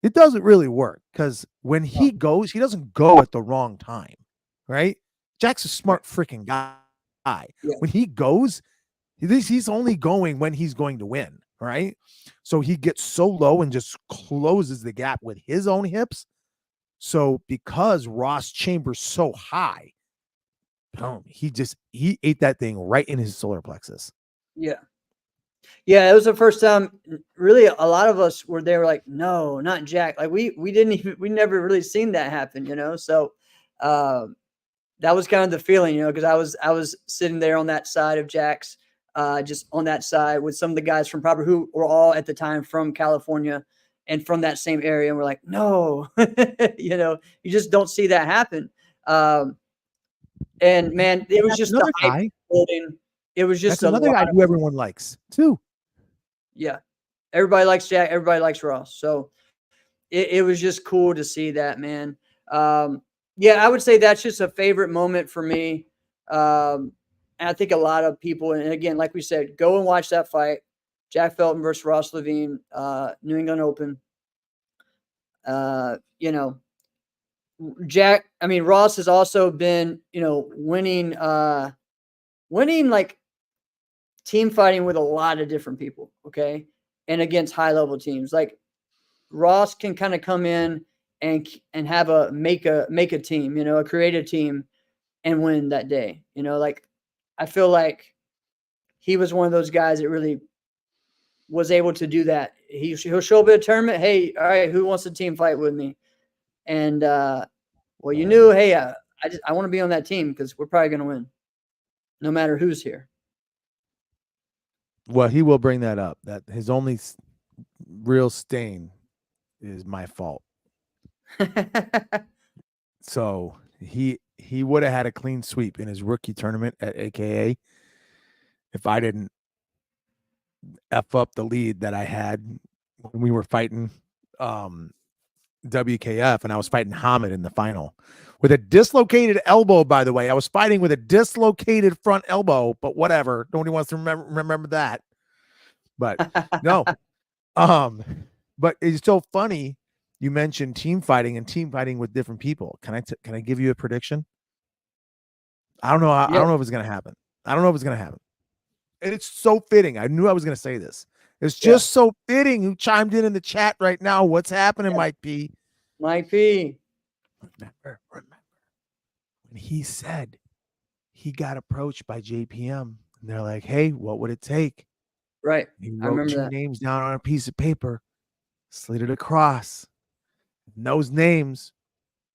It doesn't really work because when he goes, he doesn't go at the wrong time, right? Jack's a smart freaking guy. When he goes, he's only going when he's going to win, right? So he gets so low and just closes the gap with his own hips. So because Ross chambers so high, he ate that thing right in his solar plexus. Yeah. Yeah, it was the first time really a lot of us were like, no, not Jack. Like we never really seen that happen, you know? So That was kind of the feeling, because I was sitting there on that side of Jack's, just on that side with some of the guys from probably who were all at the time from California and from that same area. And we're like, no, you just don't see that happen. And man, it was just the hype building. It was just another guy who everyone likes too. Yeah. Everybody likes Jack. Everybody likes Ross. So it was just cool to see that, man. Yeah, I would say that's just a favorite moment for me. And I think a lot of people, and again, like we said, go and watch that fight. Jack Felton versus Ross Levine, New England Open. Ross has also been, winning like team fighting with a lot of different people. Okay. And against high level teams. Like Ross can kind of come in and have make a team, a creative team and win that day. Like I feel like he was one of those guys that really was able to do that. He'll show up at a tournament. Hey, all right, who wants a team fight with me? And well, you knew, hey, I want to be on that team because we're probably going to win, no matter who's here. Well, he will bring that up. That his only real stain is my fault. So he would have had a clean sweep in his rookie tournament at AKA if I didn't F up the lead that I had when we were fighting WKF, and I was fighting Hamid in the final with a dislocated elbow. By the way, I was fighting with a dislocated front elbow, but whatever. Nobody wants to remember that. But no, but it's so funny. You mentioned team fighting and team fighting with different people. Can I give you a prediction? I don't know. I don't know if it's gonna happen. I don't know if it's gonna happen. And it's so fitting. I knew I was gonna say this. It's just so fitting. Who chimed in the chat right now? What's happening, Mike P? Mike P. Remember when he said he got approached by JPM, and they're like, "Hey, what would it take?" Right. He wrote two names down on a piece of paper, slid it across. And those names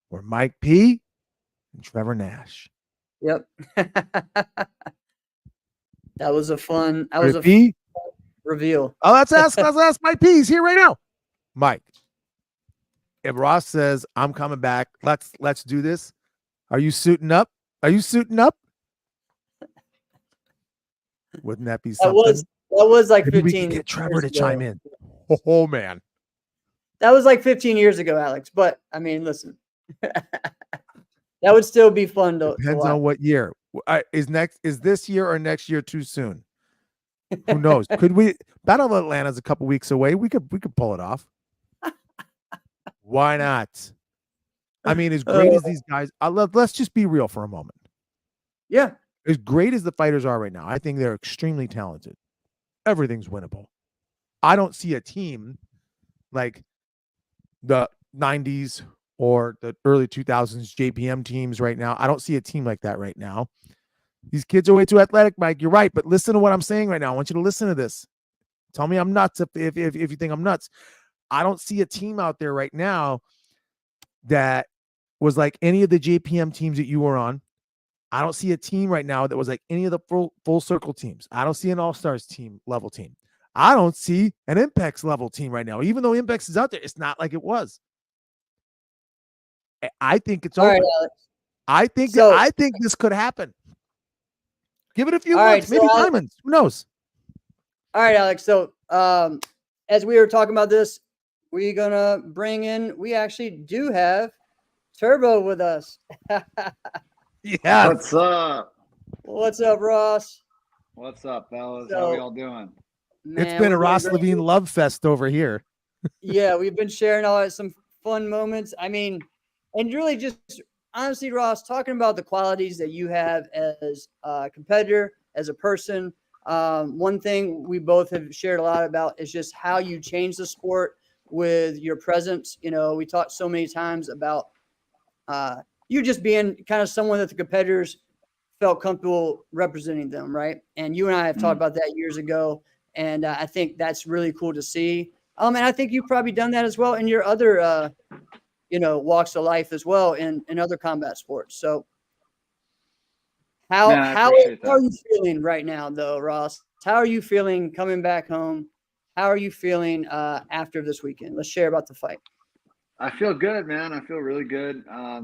were Mike P. and Trevor Nash. Yep. That was a fun. That was a fun reveal. Oh, let's ask Mike P. He's here right now. Mike, if Ross says I'm coming back, let's do this. Are you suiting up? Are you suiting up? Wouldn't that be something? That was like Maybe 15. We could get Trevor to chime in. Oh man, that was like 15 years ago, Alex. But I mean, listen, that would still be fun to. Depends on what year. Is this year or next year too soon? Who knows? Could we? Battle of Atlanta's a couple weeks away. We could pull it off. Why not? I mean, as great as these guys, let's just be real for a moment. Yeah. As great as the fighters are right now, I think they're extremely talented. Everything's winnable. I don't see a team like the 90s or the early 2000s JPM teams right now. I don't see a team like that right now. These kids are way too athletic, Mike. You're right, but listen to what I'm saying right now. I want you to listen to this. Tell me I'm nuts if you think I'm nuts. I don't see a team out there right now that was like any of the JPM teams that you were on. I don't see a team right now that was like any of the full circle teams. I don't see an all-stars team level team. I don't see an Impex level team right now. Even though Impex is out there, it's not like it was. I think it's open. Right, I think this could happen. Give it a few months, maybe diamonds. Who knows? All right, Alex. So as we were talking about this, we're gonna bring in. We actually do have Turbo with us. Yeah. What's up? What's up, Ross? What's up, fellas? How are y'all doing? Man, it's been a Ross Levine love fest over here. Yeah, we've been sharing some fun moments. I mean, and really just honestly, Ross, talking about the qualities that you have as a competitor, as a person. One thing we both have shared a lot about is just how you change the sport with your presence. We talked so many times about you just being kind of someone that the competitors felt comfortable representing them, right? And you and I have talked about that years ago, and I think that's really cool to see. And I think you've probably done that as well in your other, walks of life as well in other combat sports. So how Man, I how appreciate how are that. you feeling right now, though, Ross? How are you feeling coming back home? How are you feeling after this weekend? Let's share about the fight. I feel good, man. I feel really good. I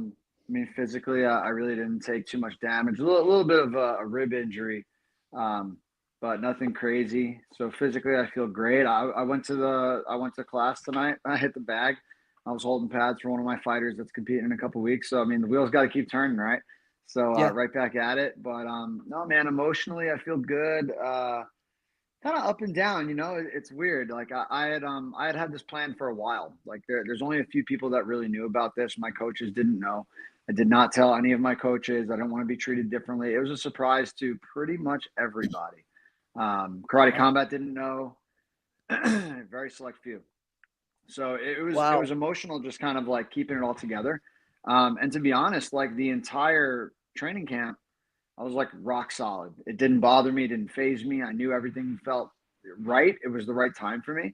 mean, physically, I really didn't take too much damage. A little bit of a rib injury, um, but nothing crazy. So physically, I feel great. I went to class tonight. I hit the bag. I was holding pads for one of my fighters that's competing in a couple weeks. So I mean, the wheels got to keep turning, right? So Yeah. right back at it. But no, man, emotionally, I feel good. Kind of up and down, it's weird. Like I had this plan for a while. Like there's only a few people that really knew about this. My coaches didn't know. I did not tell any of my coaches. I don't want to be treated differently. It was a surprise to pretty much everybody. Karate Combat didn't know. Very select few. So it was emotional, just kind of like keeping it all together. And to be honest, like the entire training camp, I was like rock solid. It didn't bother me. It didn't phase me. I knew everything felt right. It was the right time for me.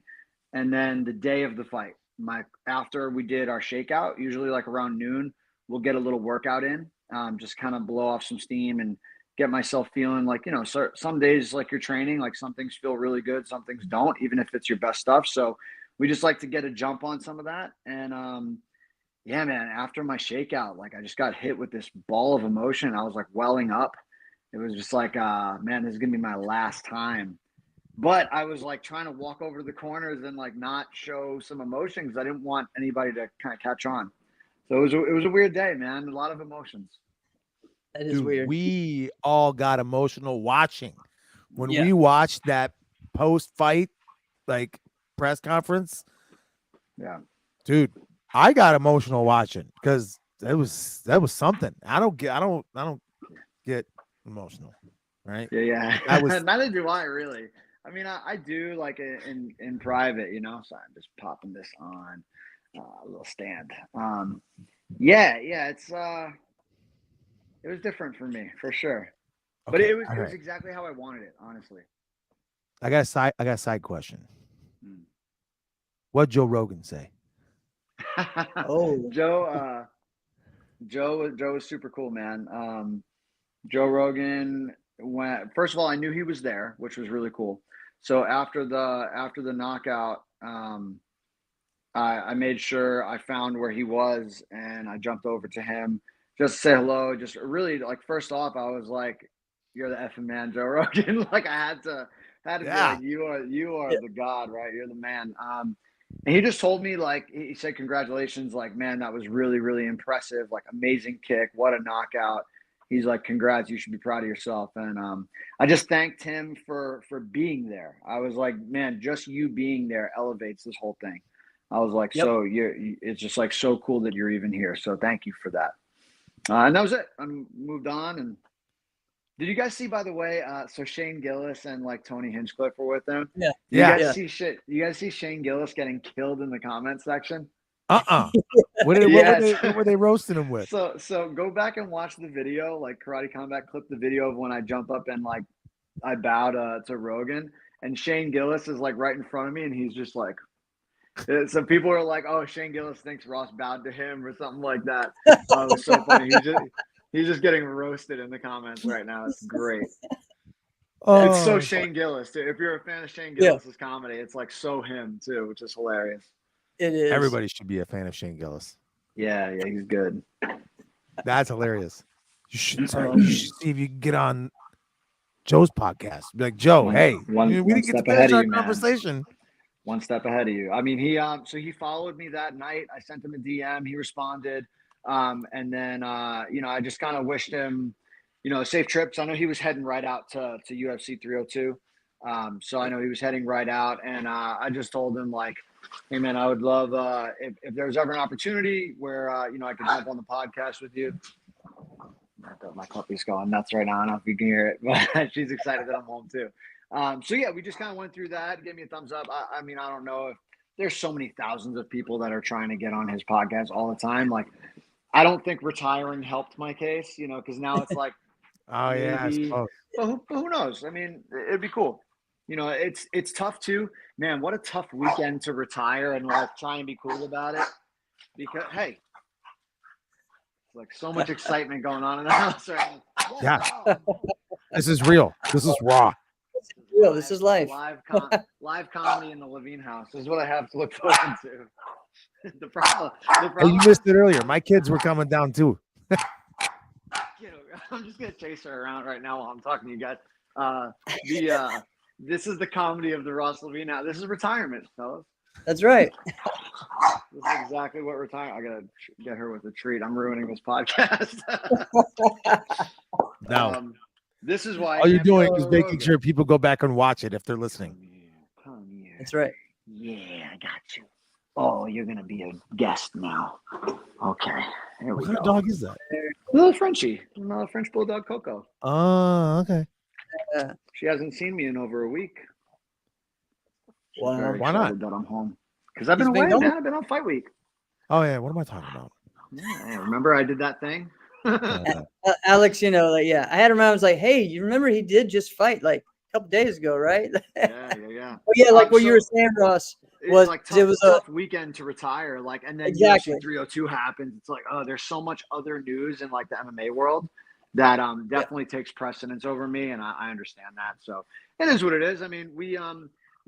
And then the day of the fight, after we did our shakeout, usually like around noon, we'll get a little workout in, just kind of blow off some steam and get myself feeling like, so some days like you're training, like some things feel really good, some things don't, even if it's your best stuff. So we just like to get a jump on some of that. And yeah, man, after my shakeout, like I just got hit with this ball of emotion. I was like welling up. It was just like, man, this is gonna be my last time. But I was like trying to walk over to the corners and like not show some emotion because I didn't want anybody to kind of catch on. So it was a weird day, man. A lot of emotions. That is Dude, weird. we all got emotional watching when Yeah. we watched that post-fight like press conference. Yeah. Dude, I got emotional watching because that was something. I don't get emotional, right? Yeah. That was Neither do I really. I mean, I do like in private, So I'm just popping this on a little stand. Yeah, it was different for me for sure. But okay. it was All it was right. exactly how I wanted it, honestly. I got a side question. Mm. What Joe Rogan say? Oh, Joe, Joe was super cool, man. Joe Rogan went. First of all, I knew he was there, which was really cool. So after the knockout, I made sure I found where he was and I jumped over to him just to say hello. Just really like first off, I was like, "You're the effing man, Joe Rogan." Like I had to be Yeah. like, "You are yeah. the god, right? You're the man." And he just told me like he said, "Congratulations, like man, that was really really impressive. Like amazing kick, what a knockout." He's like, "Congrats, you should be proud of yourself." And I just thanked him for being there. I was like, "Man, just you being there elevates this whole thing." I was like, Yep. so it's just like so cool that you're even here. So thank you for that. And that was it. I moved on. And did you guys see, by the way, so Shane Gillis and like Tony Hinchcliffe were with them. Yeah. Do you Yeah. guys Yeah. see shit? You guys see Shane Gillis getting killed in the comment section? What Yes. were they roasting him with? So go back and watch the video, like Karate Combat clip the video of when I jump up and like I bowed to Rogan, and Shane Gillis is like right in front of me, and he's just like, so people are like, "Oh, Shane Gillis thinks Ross bowed to him" or something like that. It was so funny. He's just getting roasted in the comments right now. It's great. It's so Oh, Shane Gillis too. If you're a fan of Shane Yeah. Gillis's comedy, it's like so him too, which is hilarious. It is. everybody should be a fan of Shane Gillis. Yeah, he's good. That's hilarious. You should Um, see if you can get on Joe's podcast. Be like, Joe, One hey, one we one didn't get to step ahead finish of our you, man. conversation. One step ahead of you. I mean, he followed me that night. I sent him a DM. He responded, and then I just kind of wished him, safe trips. I know he was heading right out to UFC 302. So I know he was heading right out, and I just told him like, hey man, I would love if there was ever an opportunity where I could jump on the podcast with you. My puppy's going nuts right now. I don't know if you can hear it, but she's excited that I'm home too. So yeah, we just kind of went through that. Gave me a thumbs up. I mean, I don't know if there's so many thousands of people that are trying to get on his podcast all the time. Like, I don't think retiring helped my case, because now it's like Oh yeah, I maybe, suppose. but who knows? I mean, it'd be cool. It's tough too, man. What a tough weekend to retire and like try and be cool about it. Because hey, like so much excitement going on in the house right now. Yeah. This is real. This is raw. Real. This is life. Live comedy in the Levine house. This is what I have to look forward to. The problem. Hey, you missed it earlier. My kids were coming down too. I'm just gonna chase her around right now while I'm talking to you guys. This is the comedy of the Ross Levine house. This is retirement, fellas. That's right. This is exactly what retirement. I gotta get her with a treat. I'm ruining this podcast. No. This is why all you're doing is making sure people go back and watch it if they're listening. Come here. That's right. Yeah, I got you. Oh, you're gonna be a guest now. Okay, here we What kind go. of dog is that? Little Frenchie, French bulldog Coco. Oh, okay. She hasn't seen me in over a week. She's Wow. very Why not? excited that I'm home because I've been He's away, been man. gone. I've been on fight week. Oh yeah. What am I talking about? Yeah, remember I did that thing. Alex, I had him around. I was like, hey, you remember he did just fight like a couple days ago, right? Yeah. Oh yeah, like what you were saying, Ross. Was like it was a tough weekend to retire, like, and then Exactly. UFC 302 happens. It's like, oh, there's so much other news in like the MMA world that definitely takes precedence over me, and I understand that. So it is what it is. I mean, we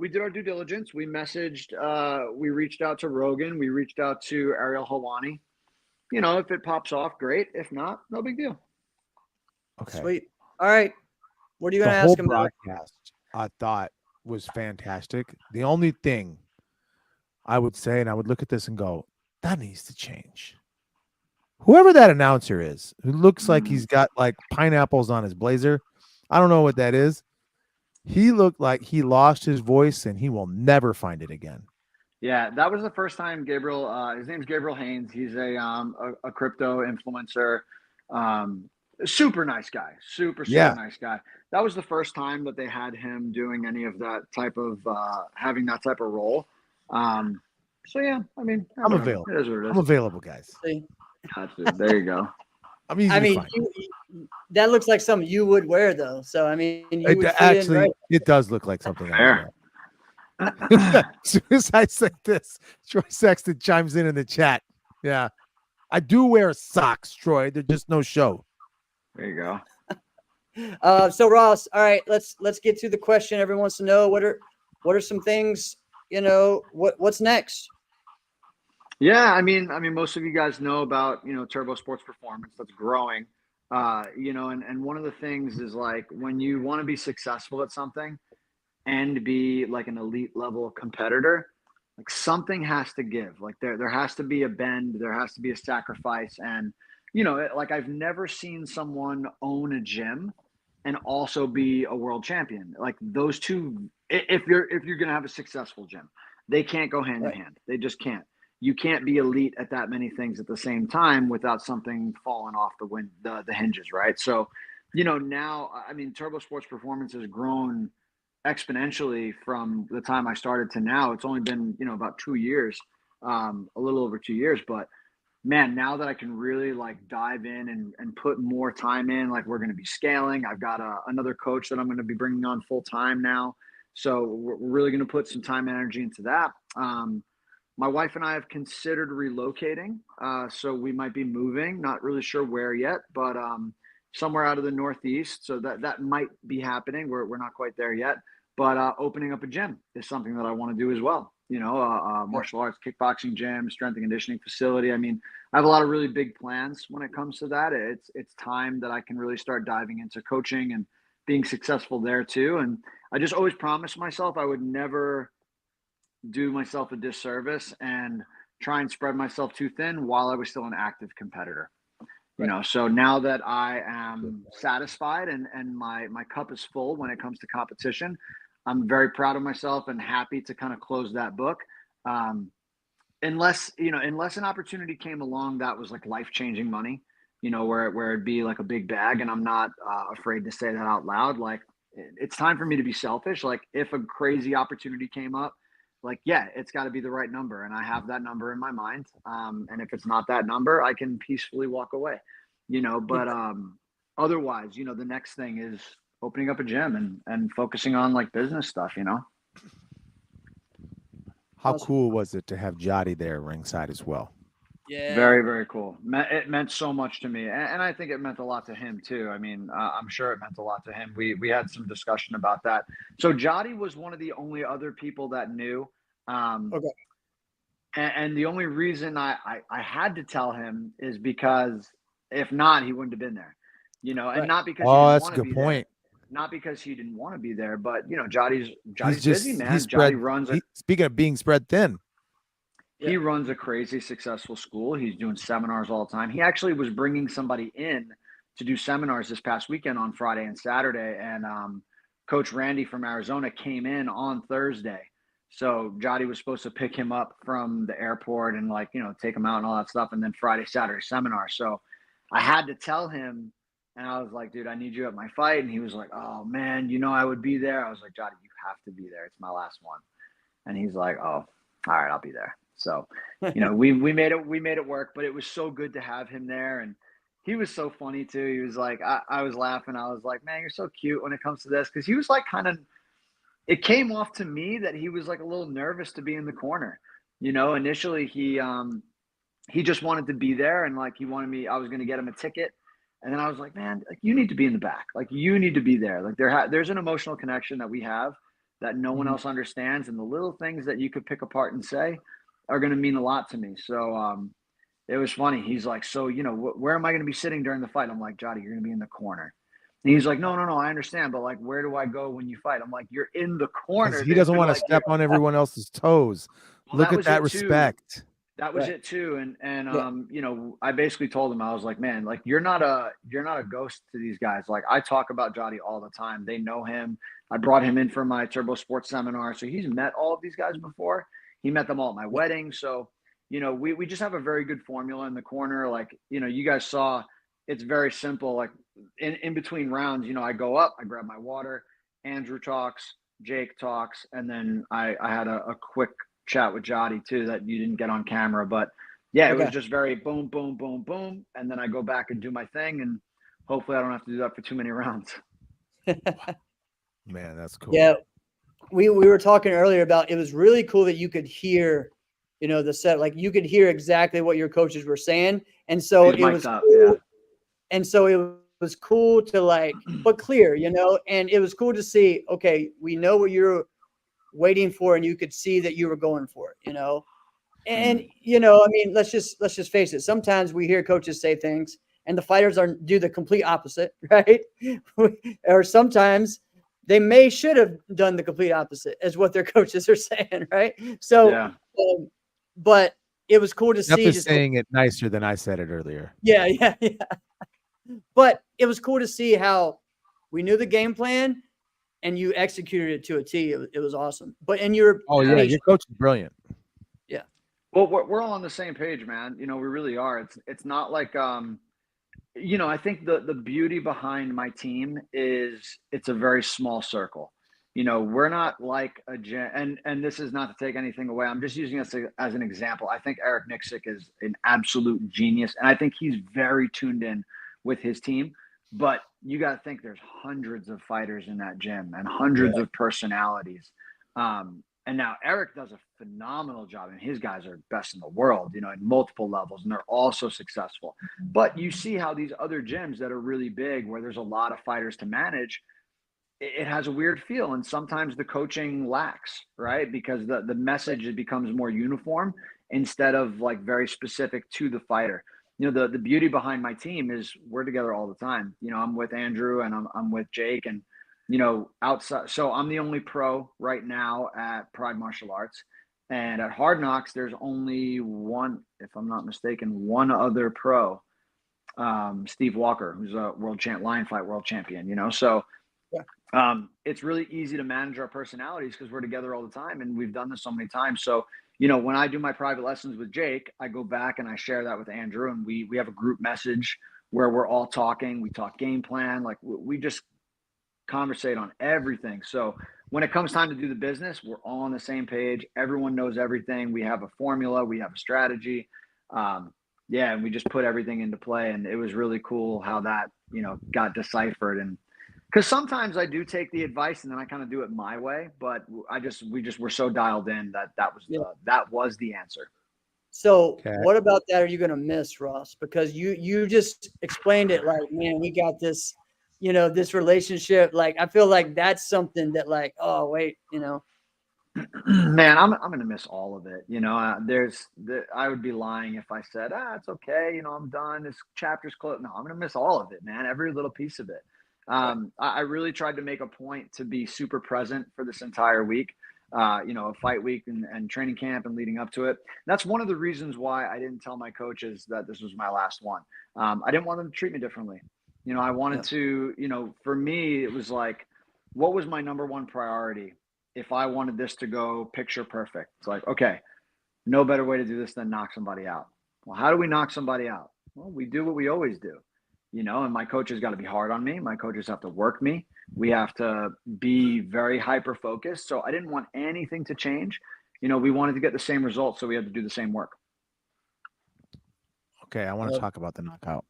did our due diligence. We messaged, we reached out to Rogan, we reached out to Ariel Helwani. If it pops off, great. If not, no big deal. Okay. Sweet. All right. What are you The going to whole ask him about? broadcast I thought was fantastic. The only thing I would say, and I would look at this and go, that needs to change. Whoever that announcer is, who looks like he's got like pineapples on his blazer, I don't know what that is. He looked like he lost his voice and he will never find it again. Yeah, that was the first time Gabriel. His name's Gabriel Haynes. He's a crypto influencer. Super nice guy. Super nice guy. That was the first time that they had him doing any of that type of having that type of role. So yeah, I mean, I'm available. It is what it is. I'm available, guys. There you go. I'm easy to find. That looks like something you would wear, though. So I mean, it does look like something I would wear. As soon as I say this, Troy Sexton chimes in the chat. Yeah, I do wear socks, Troy. They're just no show. There you go. So Ross, all right, let's get to the question everyone wants to know. What are some things, what's next? Yeah, I mean, most of you guys know about, Turbo Sports Performance that's growing, and one of the things is like when you want to be successful at something and be like an elite level competitor, like something has to give. Like there has to be a bend, there has to be a sacrifice, and like I've never seen someone own a gym and also be a world champion. Like those two, if you're gonna have a successful gym, they can't go hand in hand. They just can't. You can't be elite at that many things at the same time without something falling off the hinges, right? So, now, I mean, Turbo Sports Performance has grown exponentially from the time I started to now. It's only been, about 2 years, a little over 2 years. But man, now that I can really like dive in and put more time in, like we're going to be scaling. I've got another coach that I'm going to be bringing on full time now. So we're really going to put some time and energy into that. My wife and I have considered relocating, so we might be moving. Not really sure where yet, but somewhere out of the Northeast. So that might be happening. We're not quite there yet, but opening up a gym is something that I want to do as well. Martial arts, kickboxing gym, strength and conditioning facility. I mean, I have a lot of really big plans when it comes to that. It's time that I can really start diving into coaching and being successful there too. And I just always promised myself I would never do myself a disservice and try and spread myself too thin while I was still an active competitor. So now that I am satisfied and my cup is full when it comes to competition, I'm very proud of myself and happy to kind of close that book. Unless an opportunity came along that was like life-changing money, where it'd be like a big bag, and I'm not afraid to say that out loud. Like it's time for me to be selfish. Like if a crazy opportunity came up, like, yeah, it's got to be the right number. And I have that number in my mind. And if it's not that number, I can peacefully walk away, but otherwise, the next thing is opening up a gym and focusing on like business stuff, How cool was it to have Jotty there ringside as well? Yeah. Very, very cool. It meant so much to me, and I think it meant a lot to him too. I mean, I'm sure it meant a lot to him. We had some discussion about that. So Jotty was one of the only other people that knew, Okay. and the only reason I had to tell him is because if not, he wouldn't have been there. And Right. not because he Oh, didn't that's a want to good be there, point. not because he didn't want to be there, but Jotty's He's busy, just man. Jotty runs speaking of being spread thin. He runs a crazy successful school. He's doing seminars all the time. He actually was bringing somebody in to do seminars this past weekend on Friday and Saturday. And Coach Randy from Arizona came in on Thursday. So Jotty was supposed to pick him up from the airport and take him out and all that stuff. And then Friday, Saturday seminar. So I had to tell him, and I was like, dude, I need you at my fight. And he was like, oh man, I would be there. I was like, Jotty, you have to be there. It's my last one. And he's like, oh, all right, I'll be there. So, we made it work, but it was so good to have him there. And he was so funny too. He was like, I was laughing. I was like, man, you're so cute when it comes to this. Cause he was like, it came off to me that he was like a little nervous to be in the corner. Initially he just wanted to be there. And like, I was going to get him a ticket. And then I was like, man, like you need to be in the back. Like you need to be there. Like there's an emotional connection that we have that no one else understands. And the little things that you could pick apart and say are going to mean a lot to me. So it was funny. He's like, so, where am I going to be sitting during the fight? I'm like, Jotty, you're going to be in the corner. And he's like, no, I understand. But like, where do I go when you fight? I'm like, you're in the corner. He doesn't want to like, step on everyone else's toes. Well, Look at that respect. That was it too. And I basically told him, I was like, man, like you're not a ghost to these guys. Like I talk about Jotty all the time. They know him. I brought him in for my Turbo Sports seminar. So he's met all of these guys before. He met them all at my wedding. So, we just have a very good formula in the corner. Like, you guys saw it's very simple. Like in between rounds, I go up, I grab my water, Andrew talks, Jake talks. And then I had a quick chat with Jotty too, that you didn't get on camera, but yeah, it was just very boom, boom, boom, boom. And then I go back and do my thing. And hopefully I don't have to do that for too many rounds. Man, that's cool. Yeah. We were talking earlier about, it was really cool that you could hear, the set, like you could hear exactly what your coaches were saying. And so it was cool. Yeah. And so it was cool to like, but clear, and it was cool to see, okay, we know what you're waiting for, and you could see that you were going for it, and, I mean, let's just face it. Sometimes we hear coaches say things and the fighters do the complete opposite, right? Or sometimes they should have done the complete opposite as what their coaches are saying, right? So, but it was cool to see. Just saying it nicer than I said it earlier. Yeah. But it was cool to see how we knew the game plan and you executed it to a T. It was awesome. But your your coach is brilliant. Yeah. Well, we're all on the same page, man. We really are. It's not like I think the beauty behind my team is it's a very small circle. We're not like a gym, and this is not to take anything away. I'm just using this as an example. I think Eric Nixick is an absolute genius, and I think he's very tuned in with his team. But you got to think there's hundreds of fighters in that gym and hundreds of personalities. And now Eric does a phenomenal job, and his guys are best in the world, in multiple levels, and they're all so successful. But you see how these other gyms that are really big, where there's a lot of fighters to manage, it has a weird feel. And sometimes the coaching lacks, right? Because the message becomes more uniform instead of like very specific to the fighter. The beauty behind my team is we're together all the time. I'm with Andrew and I'm with Jake, and outside. So I'm the only pro right now at Pride Martial Arts, and at Hard Knocks, there's only one, if I'm not mistaken, one other pro, Steve Walker, who's a lion fight world champion, so it's really easy to manage our personalities because we're together all the time, and we've done this so many times. So, when I do my private lessons with Jake, I go back and I share that with Andrew, and we have a group message where we're all talking. We talk game plan, like we just conversate on everything. So when it comes time to do the business, we're all on the same page. Everyone knows everything. We have a formula, we have a strategy. And we just put everything into play. And it was really cool how that, got deciphered. And because sometimes I do take the advice and then I kind of do it my way, but we just were so dialed in that was the answer. So Okay. what about that are you going to miss, Ross? Because you just explained it like, man, we got this, this relationship. Like, I feel like that's something that like, oh, wait, Man, I'm gonna miss all of it. I would be lying if I said, it's okay. I'm done. This chapter's closed. No, I'm gonna miss all of it, man. Every little piece of it. I really tried to make a point to be super present for this entire week. A fight week and training camp and leading up to it. That's one of the reasons why I didn't tell my coaches that this was my last one. I didn't want them to treat me differently. I wanted to, for me, it was like, what was my number one priority? If I wanted this to go picture perfect, it's like, okay, no better way to do this than knock somebody out. Well, how do we knock somebody out? Well, we do what we always do, and my coaches got to be hard on me. My coaches have to work me. We have to be very hyper focused. So I didn't want anything to change. We wanted to get the same results. So we had to do the same work. Okay. I want to talk about the knockout.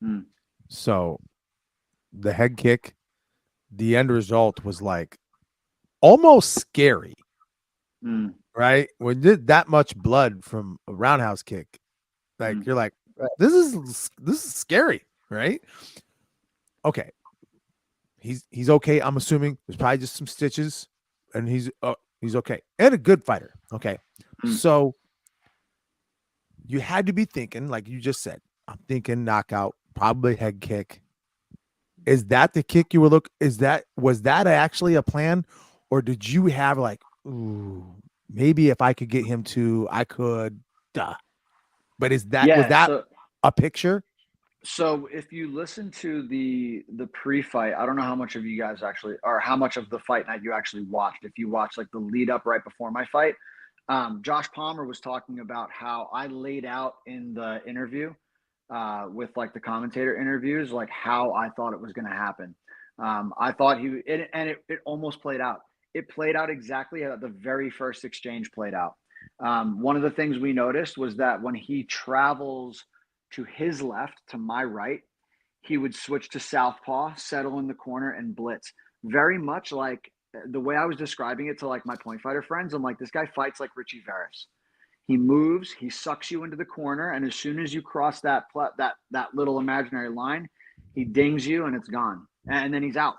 Mm. So the head kick, the end result was like almost scary. Mm. Right? When did that much blood from a roundhouse kick, like you're like, this is scary, right? Okay, he's okay. I'm assuming there's probably just some stitches, and he's okay, and a good fighter. Okay, so you had to be thinking, like you just said, I'm thinking knockout, probably head kick. Is that the kick you were was that actually a plan, or did you have like, ooh, maybe if I could get him to, I could, but was that a picture? So if you listen to the pre-fight, I don't know how much of you guys actually, or how much of the fight night you actually watched. If you watched like the lead up right before my fight, Josh Palmer was talking about how I laid out in the interview with like the commentator interviews, like how I thought it was going to happen. I thought it almost played out. It played out exactly how the very first exchange played out. One of the things we noticed was that when he travels to his left, to my right, he would switch to southpaw, settle in the corner, and blitz. Very much like the way I was describing it to like my point fighter friends. I'm like, this guy fights like Richie Veras. He moves, he sucks you into the corner, and as soon as you cross that little imaginary line, he dings you and it's gone, and then he's out.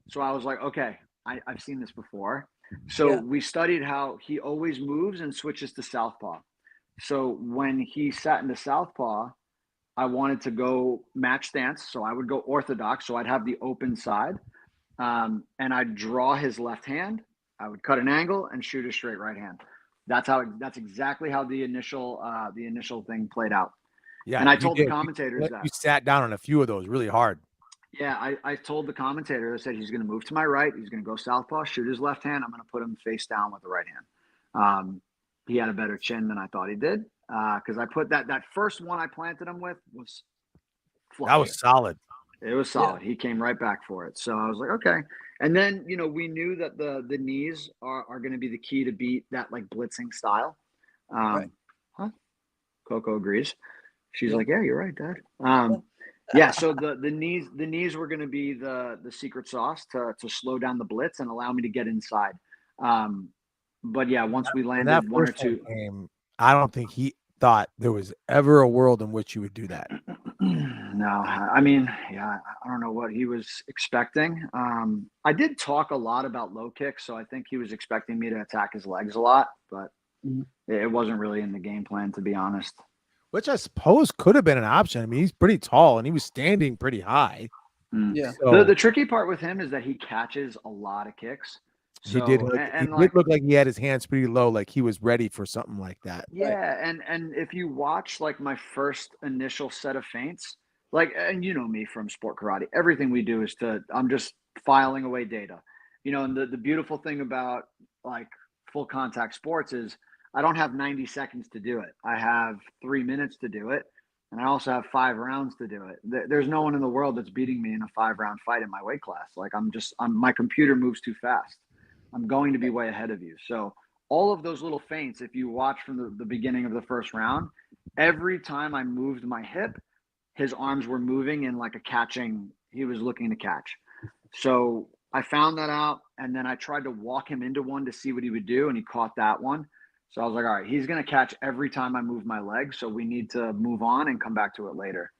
So I was like, okay, I've seen this before. So we studied how he always moves and switches to southpaw. So when he sat into southpaw, I wanted to go match stance. So I would go orthodox. So I'd have the open side, and I'd draw his left hand. I would cut an angle and shoot a straight right hand. That's exactly how the initial thing played out. Yeah, and I told the commentators that you sat down on a few of those really hard. Yeah, I told the commentator, I said he's going to move to my right. He's going to go southpaw, shoot his left hand. I'm going to put him face down with the right hand. He had a better chin than I thought he did, because I put that first one I planted him with was flush. That was solid. It was solid. He came right back for it. So I was like, okay. And then, we knew that the knees are going to be the key to beat that like blitzing style. Coco agrees. She's like, yeah, you're right, Dad. Yeah, so the knees were going to be the secret sauce to slow down the blitz and allow me to get inside. But yeah, once we landed one or two, I don't think he thought there was ever a world in which you would do that. No, I mean, yeah, I don't know what he was expecting. I did talk a lot about low kicks, so I think he was expecting me to attack his legs a lot, but it wasn't really in the game plan, to be honest. Which I suppose could have been an option. I mean, he's pretty tall and he was standing pretty high. Yeah. So, the tricky part with him is that he catches a lot of kicks. So, he did look like he had his hands pretty low, like he was ready for something like that. Yeah, and if you watch like my first initial set of feints, like, and you know me from sport karate, everything we do is I'm just filing away data. And the beautiful thing about like full contact sports is I don't have 90 seconds to do it. I have 3 minutes to do it. And I also have 5 rounds to do it. There's no one in the world that's beating me in a 5-round fight in my weight class. Like my computer moves too fast. I'm going to be way ahead of you. So all of those little feints, if you watch from the beginning of the first round, every time I moved my hip, his arms were moving in like he was looking to catch. So I found that out, and then I tried to walk him into one to see what he would do, and he caught that one. So I was like, all right, he's going to catch every time I move my leg. So we need to move on and come back to it later.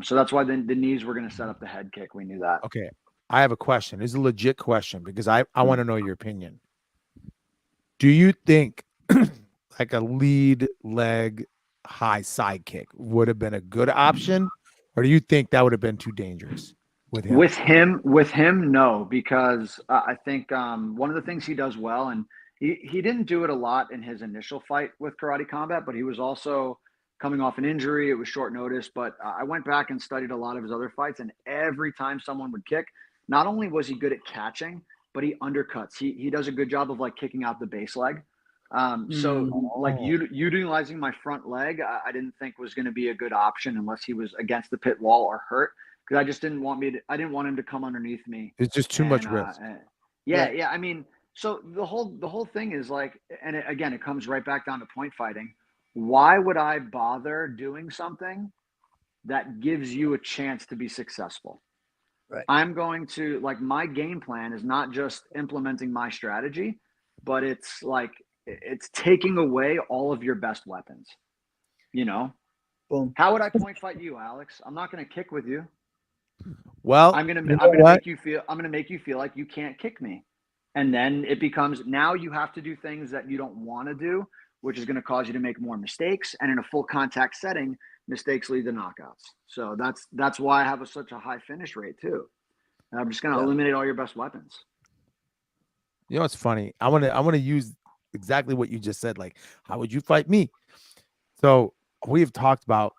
So that's why the knees were going to set up the head kick. We knew that. Okay. I have a question. It's a legit question because I want to know your opinion. Do you think like a lead leg high side kick would have been a good option? Or do you think that would have been too dangerous with him? With him, no, because I think one of the things he does well, and he didn't do it a lot in his initial fight with Karate Combat, but he was also coming off an injury. It was short notice, but I went back and studied a lot of his other fights, and every time someone would kick, not only was he good at catching, but he undercuts. He does a good job of like kicking out the base leg. So like utilizing my front leg, I didn't think was going to be a good option unless he was against the pit wall or hurt, because I just didn't want him to come underneath me. It's just too much risk. Yeah. I mean, so the whole thing is like, and again, it comes right back down to point fighting. Why would I bother doing something that gives you a chance to be successful? Right. I'm going to, like, my game plan is not just implementing my strategy, but it's like, it's taking away all of your best weapons. You know, Boom. How would I point fight you, Alex? I'm not going to kick with you. Well, I'm going to make you feel like you can't kick me. And then it becomes, now you have to do things that you don't want to do, which is going to cause you to make more mistakes. And in a full contact setting, mistakes lead to knockouts. So that's why I have such a high finish rate too. And I'm just going to eliminate all your best weapons. You know, it's funny. I want to use exactly what you just said. Like, how would you fight me? So we've talked about,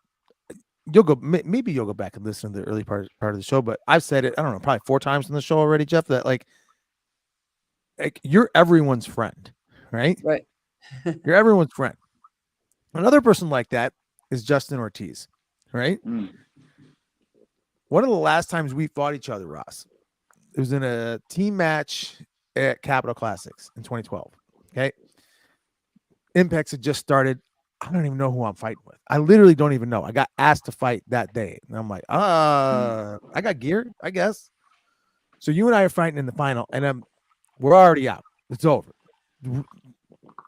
maybe you'll go back and listen to the early part of the show, but I've said it, I don't know, probably 4 times in the show already, Jeff, that like you're everyone's friend, right? Right. You're everyone's friend. Another person like that is Justin Ortiz, right? One of the last times we fought each other, Ross, it was in a team match at Capital Classics in 2012. Okay. Impacts had just started. I don't even know who I'm fighting with. I literally don't even know. I got asked to fight that day. And I'm like, I got gear, I guess. So you and I are fighting in the final, and we're already out. It's over. The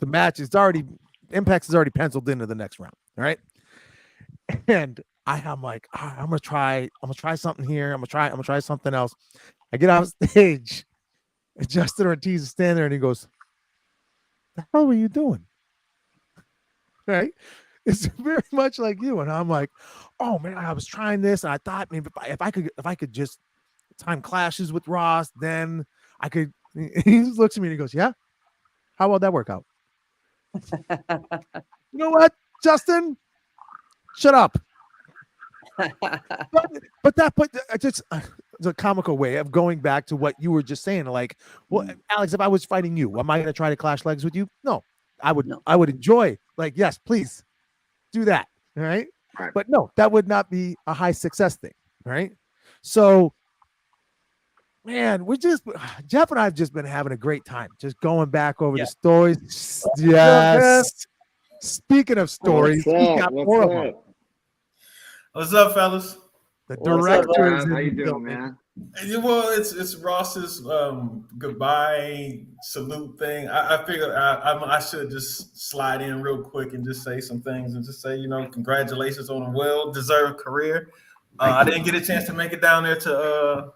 match is already, Impacts is already penciled into the next round. All right. And I'm like, I'm gonna try something here. I'm gonna try something else. I get off stage, and Justin Ortiz is standing there, and he goes, "The hell were you doing?" Right? It's very much like you. And I'm like, "Oh man, I was trying this, and I thought maybe if I could just time clashes with Ross, then I could." He just looks at me and he goes, "Yeah, how about that work out?" You know what, Justin? Shut up. but just it's a comical way of going back to what you were just saying. Like, well, Alex, if I was fighting you, am I going to try to clash legs with you? No, I would enjoy, like, yes, please do that. All right. Right. But no, that would not be a high success thing. Right. So, man, Jeff and I have just been having a great time, just going back over the stories. Yes. Speaking of stories, we got more of them. What's up, fellas? The director is how you doing, man? Well, it's Ross's goodbye salute thing. I figured I should just slide in real quick and just say some things and just say, congratulations on a well-deserved career. I didn't get a chance to make it down there to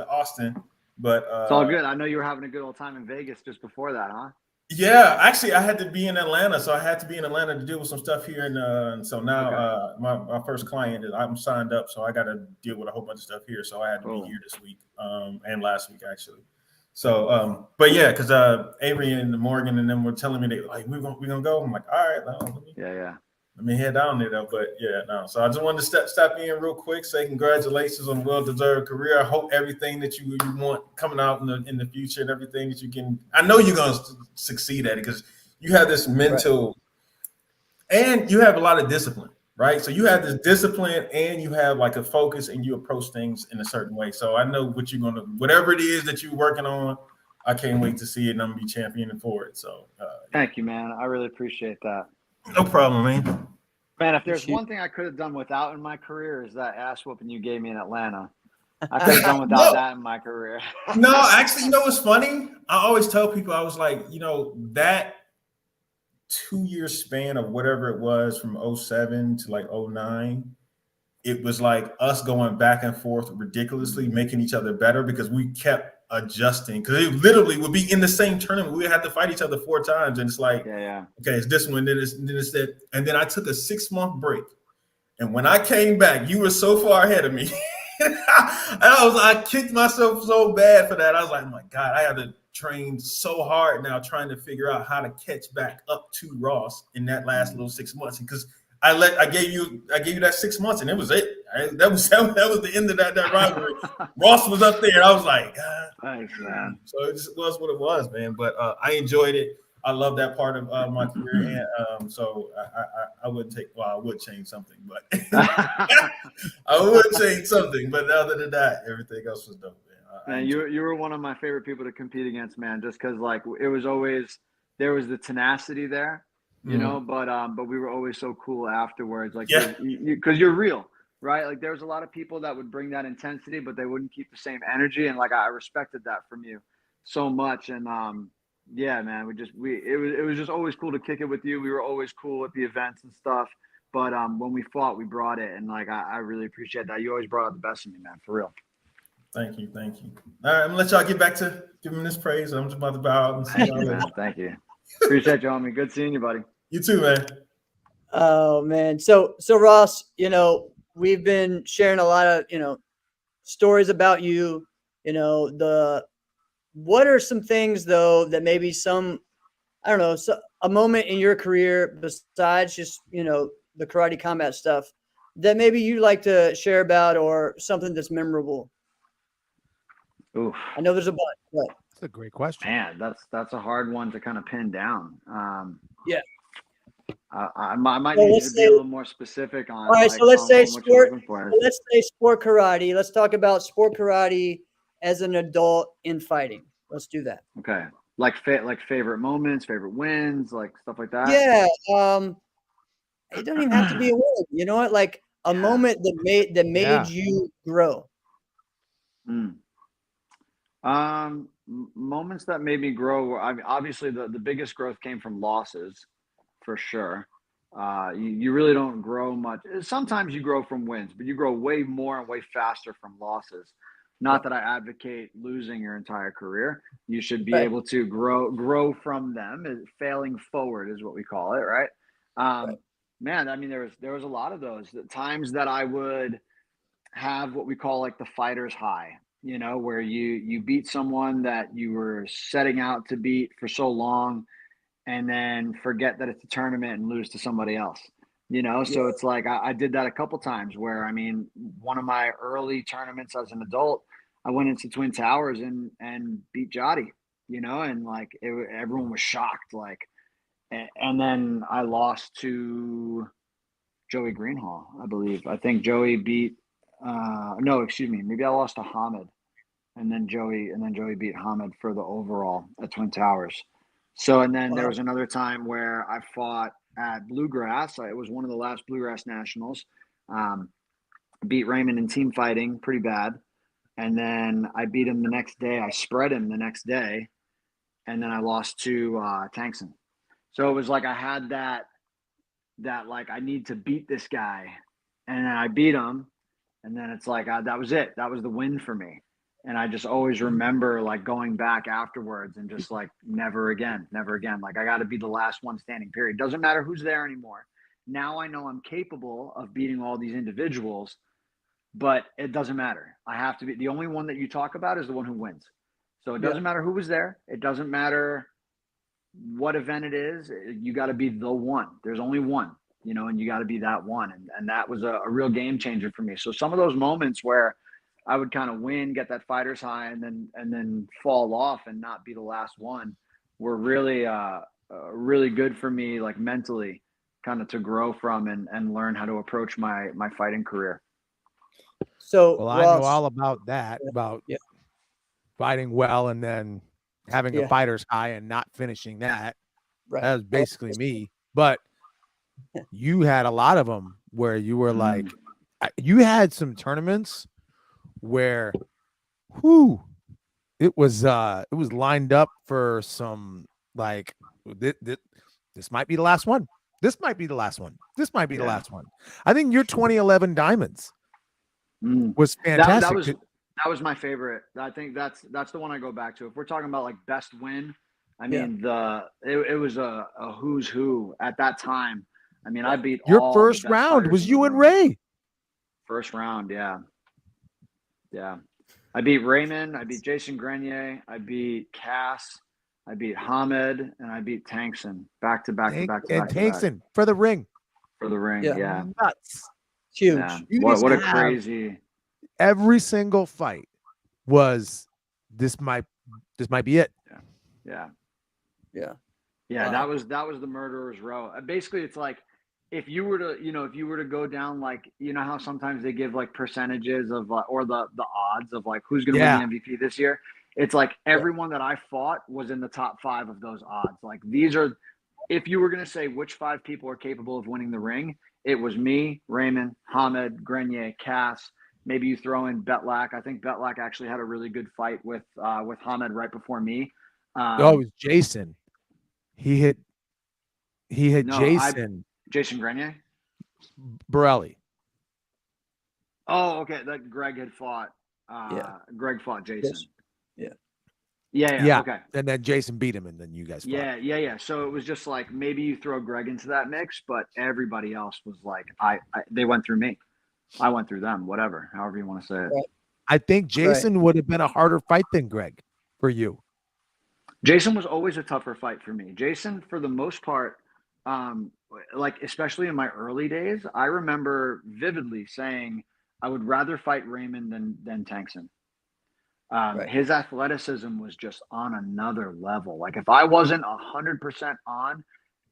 Austin, but it's all good. I know you were having a good old time in Vegas just before that, huh? Yeah, actually, I had to be in Atlanta, so I had to be in Atlanta to deal with some stuff here, and so now my first client I'm signed up, so I got to deal with a whole bunch of stuff here. So I had to be here this week and last week actually. So, but yeah, because Avery and Morgan and them were telling me they like we're gonna go. I'm like, all right, let me head down there though. But yeah, no. So I just wanted to step in real quick, say congratulations on a well-deserved career. I hope everything that you want coming out in the future and everything that you can. I know you're gonna succeed at it because you have this mental, and you have a lot of discipline, right? So you have this discipline, and you have like a focus, and you approach things in a certain way. So I know what you're gonna, whatever it is that you're working on. I can't wait to see it, and I'm gonna be championing for it. So thank you, man. I really appreciate that. No problem, man. Man, if there's one thing I could have done without in my career is that ass whooping you gave me in Atlanta. I could have done without that in my career. No, actually, what's funny? I always tell people, I was like, that 2-year span of whatever it was from 07 to like 09, it was like us going back and forth ridiculously, making each other better because we kept adjusting. Because it literally would be in the same tournament. We would have to fight each other 4 times. And it's like, okay, it's this one, then it's that. And then I took a 6-month break. And when I came back, you were so far ahead of me. And I kicked myself so bad for that. I was like, oh my God, I have to train so hard now trying to figure out how to catch back up to Ross in that last little 6 months. Because I gave you that 6 months and it was it. That was the end of that rivalry. Ross was up there. I was like, God. Thanks, man. So it just was what it was, man. But I enjoyed it. I love that part of my career, and so I wouldn't take. Well, I would change something, but I would change something. But other than that, everything else was dope, man. Man, you were one of my favorite people to compete against, man. Just because like it was always there was the tenacity there, you know. But we were always so cool afterwards, like because you're real, right? Like there was a lot of people that would bring that intensity, but they wouldn't keep the same energy, and like I respected that from you so much, and yeah, man, it was just always cool to kick it with you. We were always cool at the events and stuff. But when we fought, we brought it, and like I really appreciate that. You always brought out the best in me, man, for real. Thank you. All right, I'm gonna let y'all get back to giving this praise. I'm just about to bow out and see y'all later. Thank you. Appreciate you, homie. Good seeing you, buddy. You too, man. Oh man, so Ross, you know, we've been sharing a lot of stories about you. You know, what are some things though that maybe a moment in your career besides just the karate combat stuff that maybe you'd like to share about, or something that's memorable? Oof. I know there's a bunch, but that's a great question. Man, that's a hard one to kind of pin down. Yeah. I might need to be a little more specific on. All right, so let's say sport. Let's say sport karate. Let's talk about sport karate as an adult in fighting. Let's do that. Okay, like favorite moments, favorite wins, like stuff like that. Yeah. It don't even have to be a win. You know what? Like a moment that made you grow. Moments that made me grow. I mean, obviously the biggest growth came from losses, for sure. You really don't grow much. Sometimes you grow from wins, but you grow way more and way faster from losses. Not that I advocate losing your entire career. You should be able to grow from them. Failing forward is what we call it, right? Man, I mean, there was a lot of those times that I would have what we call like the fighter's high, where you beat someone that you were setting out to beat for so long, and then forget that it's a tournament and lose to somebody else. So it's like I did that a couple times where, I mean, one of my early tournaments as an adult, I went into Twin Towers and beat Jotty, and like everyone was shocked, like, and then I lost to Joey Greenhall, I believe. I think Joey beat no, excuse me, maybe I lost to Hamid, and then Joey beat Hamid for the overall at Twin Towers. So, and then there was another time where I fought at Bluegrass. It was one of the last Bluegrass Nationals. Beat Raymond in team fighting pretty bad. And then I beat him the next day. I spread him the next day. And then I lost to Tankson. So it was like I had that like, I need to beat this guy. And then I beat him. And then it's like, that was it. That was the win for me. And I just always remember like going back afterwards and just like, never again. Like I got to be the last one standing, period. Doesn't matter who's there anymore. Now I know I'm capable of beating all these individuals, but it doesn't matter. I have to be the only one that you talk about is the one who wins. So it doesn't matter who was there. It doesn't matter what event it is. You got to be the one. There's only one, and you got to be that one. And that was a real game changer for me. So some of those moments where I would kind of win, get that fighter's high, and then fall off and not be the last one were really really good for me, like mentally, kind of to grow from and learn how to approach my fighting career. So well, I know all about that, about fighting well and then having a fighter's high and not finishing that. Right. That was basically me. But you had a lot of them where you were like, you had some tournaments where it was lined up for some, like, this this might be the last one. This might be the last one. This might be the Yeah. last one. I think your 2011 Diamonds was fantastic. That was my favorite. I think that's the one I go back to. If we're talking about like best win, I mean it was a who's who at that time. I mean, I beat Your all first the best round fighters was in the you and room. Ray. First round, yeah. I beat Raymond. I beat Jason Grenier. I beat Cass. I beat Hamed, and I beat Tankson back to back to back to And back to back Tankson for the ring. for the ring. Yeah. Nuts. Huge. Yeah. You What a used to have- crazy. Every single fight was this might be it. Yeah. Yeah. Yeah, Wow. that was the murderer's row. Basically, it's like if you were to go down, like, you know how sometimes they give like percentages of or the odds of like who's going to win the MVP this year. It's like everyone that I fought was in the top 5 of those odds. Like these are, if you were going to say which 5 people are capable of winning the ring, it was me, Raymond, Hamed, Grenier, Cass. Maybe you throw in Betlak. I think Betlak actually had a really good fight with Hamed right before me. It was Jason. He hit Jason Jason Grenier. Borelli. Oh, okay. That Greg had fought. Greg fought Jason. Yeah. Okay. And then Jason beat him, and then you guys fought. Yeah. So it was just like maybe you throw Greg into that mix, but everybody else was like, they went through me. I went through them. Whatever, however you want to say it. Right. I think Jason would have been a harder fight than Greg for you. Jason was always a tougher fight for me. Jason, for the most part, like especially in my early days, I remember vividly saying I would rather fight Raymond than Tankson. His athleticism was just on another level. Like if I wasn't 100% on,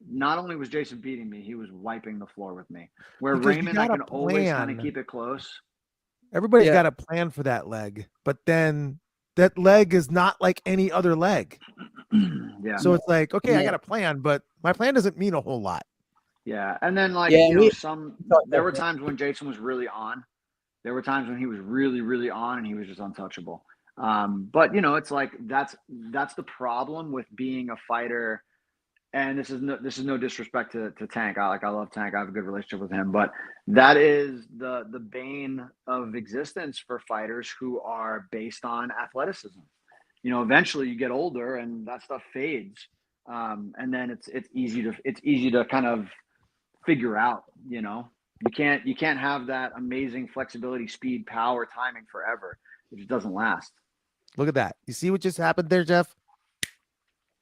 not only was Jason beating me, he was wiping the floor with me. Where Because Raymond, I can always kind of keep it close. Everybody's got a plan for that leg, but then that leg is not like any other leg. So it's like, okay, I got a plan, but my plan doesn't mean a whole lot. Yeah. And then like, there were times when Jason was really on. There were times when he was really, really on and he was just untouchable. But it's like, that's the problem with being a fighter. And this is no disrespect to Tank. I love Tank. I have a good relationship with him, but that is the bane of existence for fighters who are based on athleticism. Eventually you get older and that stuff fades. And then it's easy to kind of figure out, you can't have that amazing flexibility, speed, power, timing forever. It just doesn't last. Look at that. You see what just happened there, Jeff?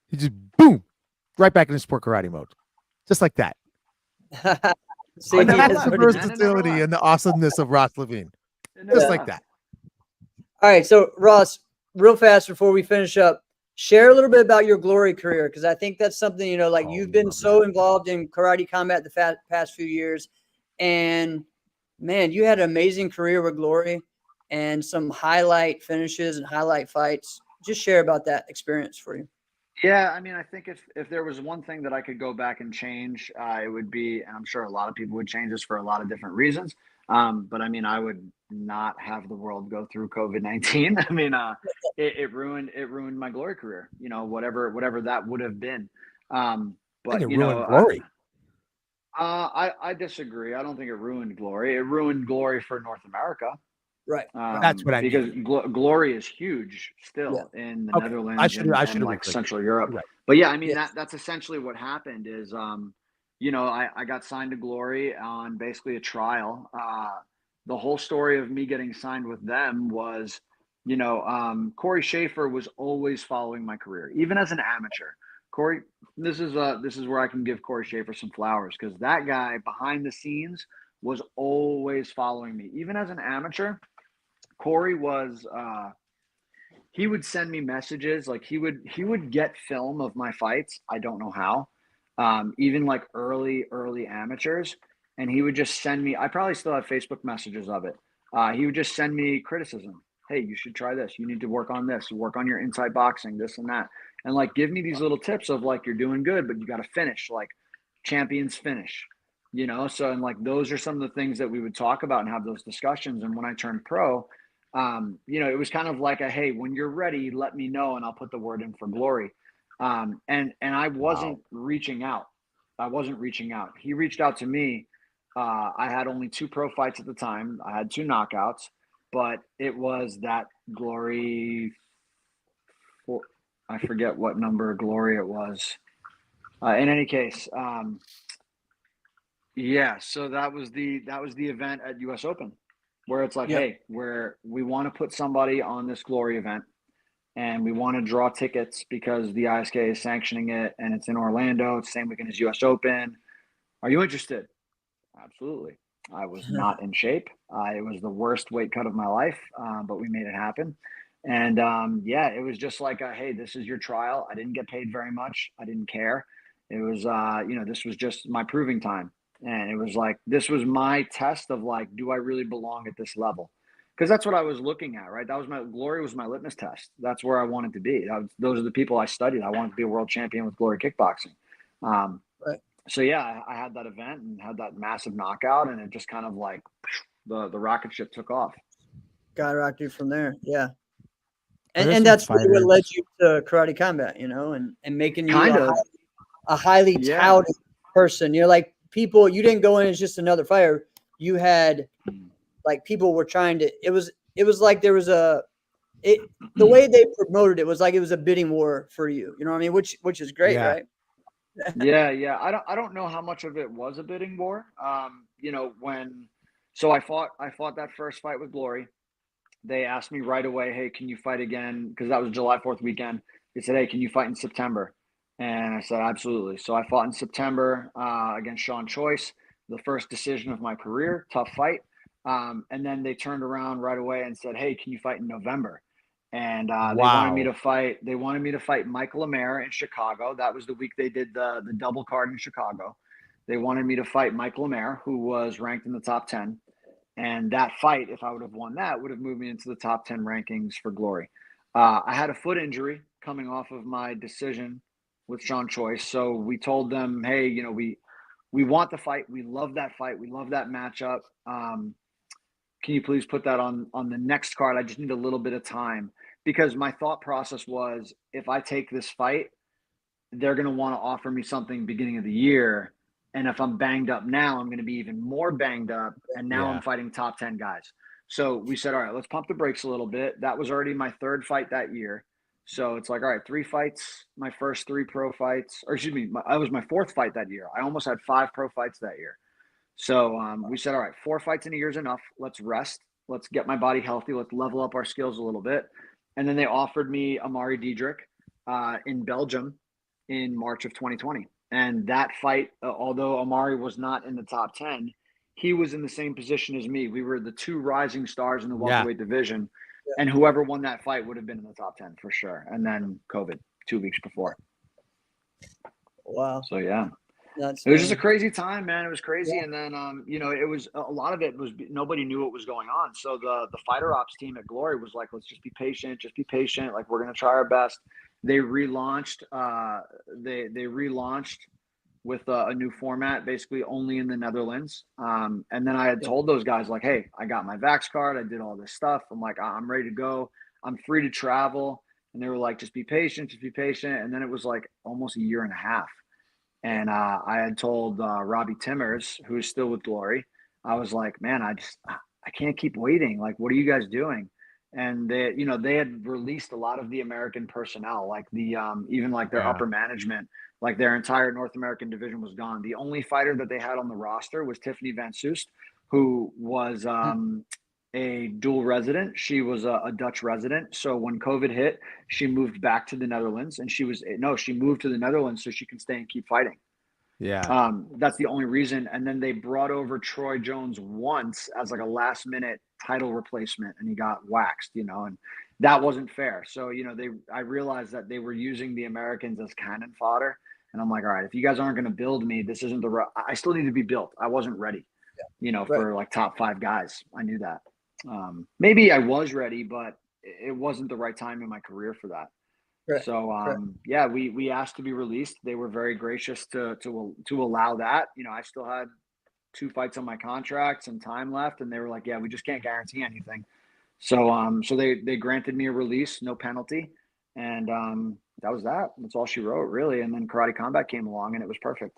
He just boom, right back into sport karate mode. Just like that. See, that's the versatility and the awesomeness of Ross Levine. Just like that. All right. So Ross, real fast before we finish up, share a little bit about your Glory career, because I think that's something, you've been so involved in karate combat the past few years. And man, you had an amazing career with Glory and some highlight finishes and highlight fights. Just share about that experience for you. Yeah, I mean, I think if there was one thing that I could go back and change, it would be, and I'm sure a lot of people would change this for a lot of different reasons. But I mean, I would not have the world go through COVID-19. I mean, it ruined my Glory career. Whatever that would have been. But it ruined Glory. I disagree. I don't think it ruined Glory. It ruined Glory for North America. Right. That's what I mean. Because Glory is huge still in the Netherlands and like Central Europe. Right. But yeah, I mean, that's essentially what happened is, I got signed to Glory on basically a trial. The whole story of me getting signed with them was, Corey Schaefer was always following my career, even as an amateur. Corey, this is where I can give Corey Schaefer some flowers, because that guy behind the scenes was always following me, even as an amateur. Corey was he would send me messages, like he would get film of my fights. I don't know how. Even like early amateurs, and he would just send me, I probably still have Facebook messages of it. He would just send me criticism. Hey, you should try this. You need to work on this. Work on your inside boxing, this and that. And like give me these little tips of like, you're doing good, but you got to finish, like champions finish. So, and like those are some of the things that we would talk about and have those discussions. And when I turned pro, it was kind of like hey, when you're ready, let me know and I'll put the word in for Glory. And I wasn't reaching out. I wasn't reaching out. He reached out to me. I had only 2 pro fights at the time. I had 2 knockouts, but it was that Glory. I forget what number of Glory it was. In any case, yeah. So that was the event at U.S. Open, where it's like, Yeah. hey, where we want to put somebody on this Glory event, and we want to draw tickets because the ISK is sanctioning it, and it's in Orlando. It's the same weekend as U.S. Open. Are you interested? Absolutely. I was not in shape. It was the worst weight cut of my life, but we made it happen. And yeah, it was just like, hey, this is your trial. I didn't get paid very much. I didn't care. It was, this was just my proving time. And it was like, this was my test of like, do I really belong at this level? Because that's what I was looking at, right? That was Glory was my litmus test. That's where I wanted to be. Those are the people I studied. I wanted to be a world champion with Glory Kickboxing. Right. So yeah, I had that event and had that massive knockout, and it just kind of like the rocket ship took off. Skyrocketed from there. Yeah. There's And some that's really what led fighters. you to Karate Combat, and making you Kind of. a highly Yeah. touted person. You're like, people, you didn't go in as just another fighter. You had like people were trying to, it was like there was the way they promoted it was like it was a bidding war for you. You know what I mean? Which is great, Yeah. right? Yeah. I don't know how much of it was a bidding war. So I fought that first fight with Glory. They asked me right away, hey, can you fight again? Because that was July 4th weekend. They said, hey, can you fight in September? And I said, absolutely. So I fought in September against Sean Choice, the first decision of my career, tough fight. And then they turned around right away and said, hey, can you fight in November? And they wanted me to fight. They wanted me to fight Michael Lemaire in Chicago. That was the week they did the double card in Chicago. They wanted me to fight Michael Lemaire, who was ranked in the top 10. And that fight, if I would have won that, would have moved me into the top 10 rankings for Glory. I had a foot injury coming off of my decision with Sean Choice. So we told them, hey, we want the fight. We love that fight. We love that matchup. Can you please put that on the next card? I just need a little bit of time, because my thought process was, if I take this fight, they're going to want to offer me something beginning of the year. And if I'm banged up now, I'm going to be even more banged up. And now I'm fighting top 10 guys. So we said, all right, let's pump the brakes a little bit. That was already my 3rd fight that year. So it's like, all right, 3 fights, my first 3 pro fights, or excuse me, I was my 4th fight that year. I almost had 5 pro fights that year. So we said, all right, 4 fights in a year is enough. Let's rest. Let's get my body healthy. Let's level up our skills a little bit. And then they offered me Amari Diedrich in Belgium in March of 2020. And that fight, although Amari was not in the top 10, he was in the same position as me. We were the 2 rising stars in the welterweight division. And whoever won that fight would have been in the top 10 for sure. And then COVID 2 weeks before. Wow. So, yeah. It was just a crazy time, man. It was crazy. Yeah. And then, it was a lot of it was nobody knew what was going on. So the fighter ops team at Glory was like, let's just be patient. Like, we're going to try our best. They relaunched. They relaunched with a new format, basically only in the Netherlands. And then I had told those guys, like, hey, I got my Vax card. I did all this stuff. I'm like, I'm ready to go. I'm free to travel. And they were like, just be patient. And then it was like almost a year and a half. And I had told Robbie Timmers, who's still with Glory, I was like, man, I can't keep waiting. Like, what are you guys doing? And they had released a lot of the American personnel, like even like their upper management, like their entire North American division was gone. The only fighter that they had on the roster was Tiffany Van Soest, who was a dual resident. She was a Dutch resident. So when COVID hit, she moved back to the Netherlands, and she moved to the Netherlands so she can stay and keep fighting. Yeah. That's the only reason. And then they brought over Troy Jones once as like a last minute title replacement, and he got waxed, and that wasn't fair. So, I realized that they were using the Americans as cannon fodder. And I'm like, all right, if you guys aren't going to build me, this isn't I still need to be built. I wasn't ready, for like top 5 guys. I knew that. Maybe I was ready, but it wasn't the right time in my career for that. Right. So, yeah, we asked to be released. They were very gracious to allow that. I still had 2 fights on my contract, some time left, and they were like, yeah, we just can't guarantee anything. So, so they granted me a release, no penalty. And that was that. That's all she wrote, really. And then Karate Combat came along, and it was perfect.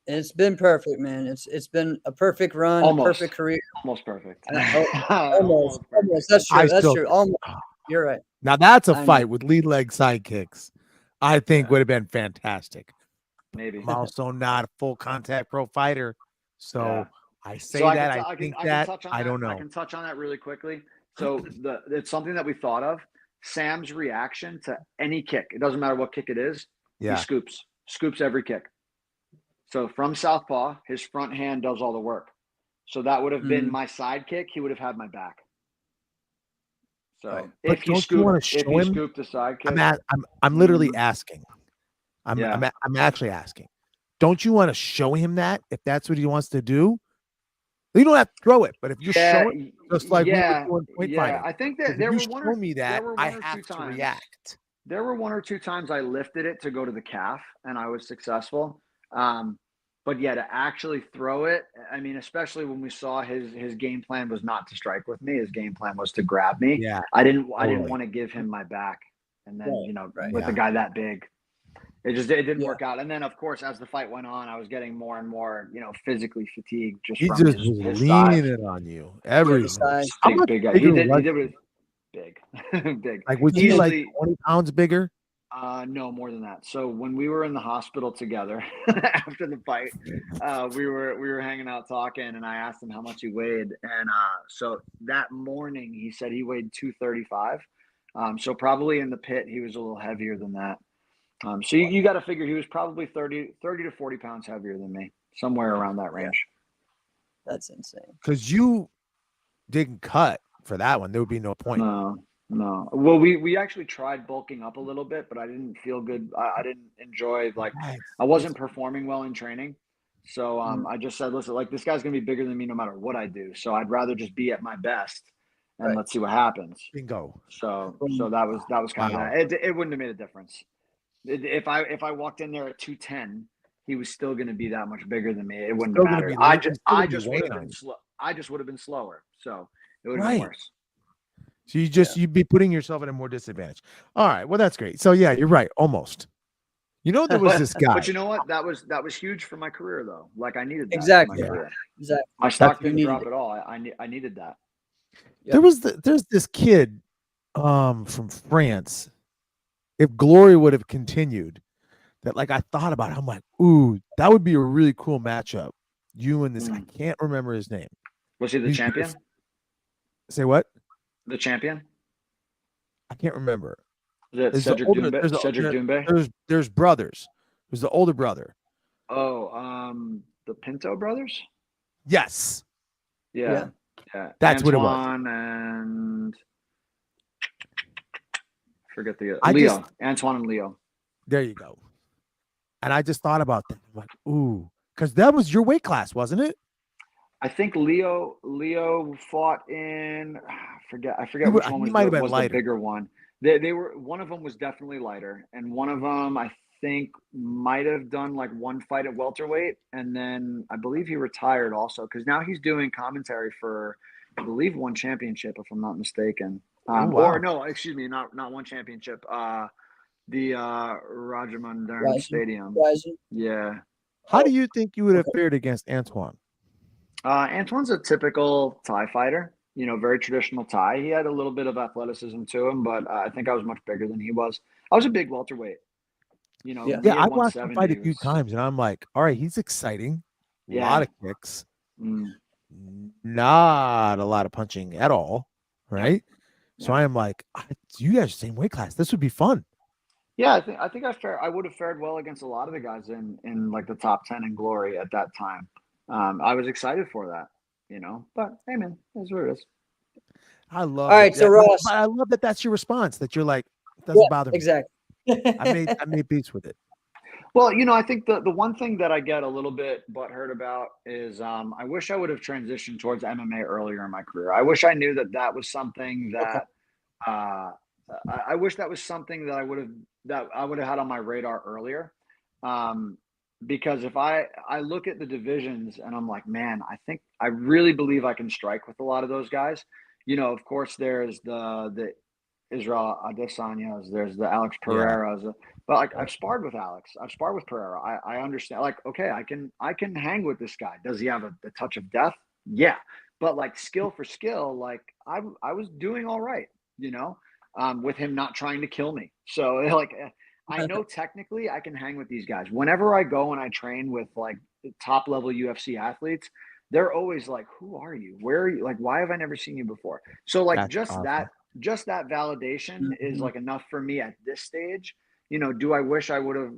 It's been perfect, man. It's been a perfect run, Almost. a perfect career. Almost perfect. Almost. That's true. That's true. Almost. You're right. Now that's a fight with lead leg sidekicks. I think would have been fantastic. Maybe. I'm also not a full contact pro fighter, so I say so that I think can that touch on I that. don't know. I can touch on that really quickly. So it's something that we thought of. Sam's reaction to any kick, it doesn't matter what kick it is, he scoops every kick. So from southpaw, his front hand does all the work. So that would have been my side kick. He would have had my back. So if he scooped the side kick, I'm literally asking. I'm actually asking. Don't you want to show him that if that's what he wants to do? You don't have to throw it, but if you're showing, just like we were doing point fighting, I think that there were one or two times. React. There were 1 or 2 times I lifted it to go to the calf, and I was successful. But to actually throw it, I mean, especially when we saw his game plan was not to strike with me. His game plan was to grab me. Yeah, I didn't want to give him my back, and then with a guy that big. It didn't work out. And then, of course, as the fight went on, I was getting more and more, physically fatigued. He just was leaning it on you. Every size. Big guy. He did it big, big. Like, was he like 20 pounds bigger? No, more than that. So when we were in the hospital together after the fight, we were hanging out talking, and I asked him how much he weighed, and so that morning he said he weighed 235. So probably in the pit he was a little heavier than that. So you got to figure he was probably 30 to 40 pounds heavier than me, somewhere around that range. That's insane. Because you didn't cut for that one. There would be no point. No. Well, we actually tried bulking up a little bit, but I didn't feel good. I didn't enjoy, I wasn't performing well in training. So I just said, listen, this guy's going to be bigger than me no matter what I do. So I'd rather just be at my best and let's see what happens. Bingo. So that was kind of that. It wouldn't have made a difference. If I walked in there at 210, he was still going to be that much bigger than me. It wouldn't have mattered. I just would have been slow. I just would have been slower. So it would have been worse. So you'd be putting yourself at a more disadvantage. All right. Well, that's great. So you're right. Almost. There was this guy. But you know what? That was huge for my career, though. I needed that. Exactly. Exactly. My stock didn't drop at all. I needed that. There's this kid from France. If Glory would have continued, that I thought about it, I'm like, ooh, that would be a really cool matchup. You and this, I can't remember his name. Was he the champion? Say what? The champion? I can't remember. Is it Cedric Doumbé? There's brothers. Who's the older brother? Oh, the Pinto brothers? Yes. Yeah. That's Antoine what it was. And forget the Leo. Antoine and Leo. There you go. And I just thought about that. I'm like, ooh, because that was your weight class, wasn't it? I think Leo fought in. I forget which one was the bigger one. They were, one of them was definitely lighter, and one of them I think might have done one fight at welterweight, and then I believe he retired also because now he's doing commentary for I believe one championship if I'm not mistaken. Or no, excuse me, not one championship. The Rajamandaran Stadium. Yeah. How do you think you would have fared against Antoine? Antoine's a typical Thai fighter. Very traditional Thai. He had a little bit of athleticism to him, but I think I was much bigger than he was. I was a big welterweight. I watched him fight a few times, and I'm like, all right, he's exciting. A lot of kicks. Not a lot of punching at all, right? So I am like, you guys are the same weight class. This would be fun. Yeah, I think I would have fared well against a lot of the guys in the top 10 in Glory at that time. I was excited for that, but hey, man, that's what it is. I love. All right, so Ross, I love that. That's your response. That you're like, it doesn't bother me. Exactly. I made peace with it. Well, I think the one thing that I get a little bit butthurt about is I wish I would have transitioned towards MMA earlier in my career. I wish I knew that was something that I wish that was something that I would have had on my radar earlier. Because if I look at the divisions and I'm like, man, I really believe I can strike with a lot of those guys. Of course, there's the Israel Adesanya's, there's the Alex Yeah. Pereira's, but like I've sparred with Alex, I've sparred with Pereira. I understand. Like, okay, I can hang with this guy. Does he have a touch of death? Yeah, but like skill for skill, like I was doing all right, you know, with him not trying to kill me. So like I know technically I can hang with these guys. Whenever I go and I train with like top level UFC athletes, they're always like, "Who are you? Where are you? Like, why have I never seen you before?" So like That's awesome. just that validation is Mhm. like enough for me at this stage. You know, do I wish I would have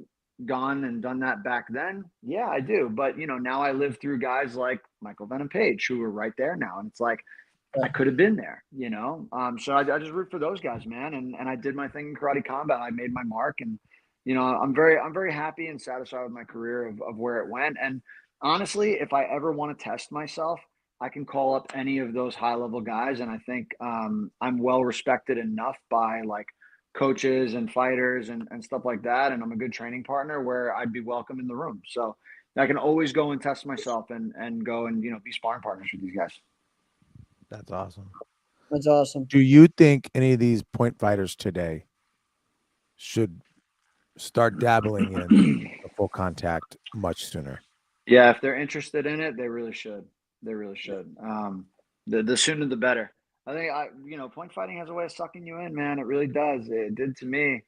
gone and done that back then? Yeah, I do. But you know, now I live through guys like Michael Venom Page who are right there now, and it's like I could have been there. You know, so I just root for those guys, man. And I did my thing in karate combat. I made my mark, and you know, I'm very happy and satisfied with my career of where it went. And honestly, if I ever want to test myself, I can call up any of those high level guys, and I think I'm well respected enough by like coaches and fighters and stuff like that, and I'm a good training partner where I'd be welcome in the room. So I can always go and test myself and go and you know be sparring partners with these guys. That's awesome. That's awesome. Do you think any of these point fighters today should start dabbling in the full contact much sooner? Yeah, if they're interested in it, they really should. They really should. The sooner the better. I think you know, point fighting has a way of sucking you in, man. It really does. It did to me.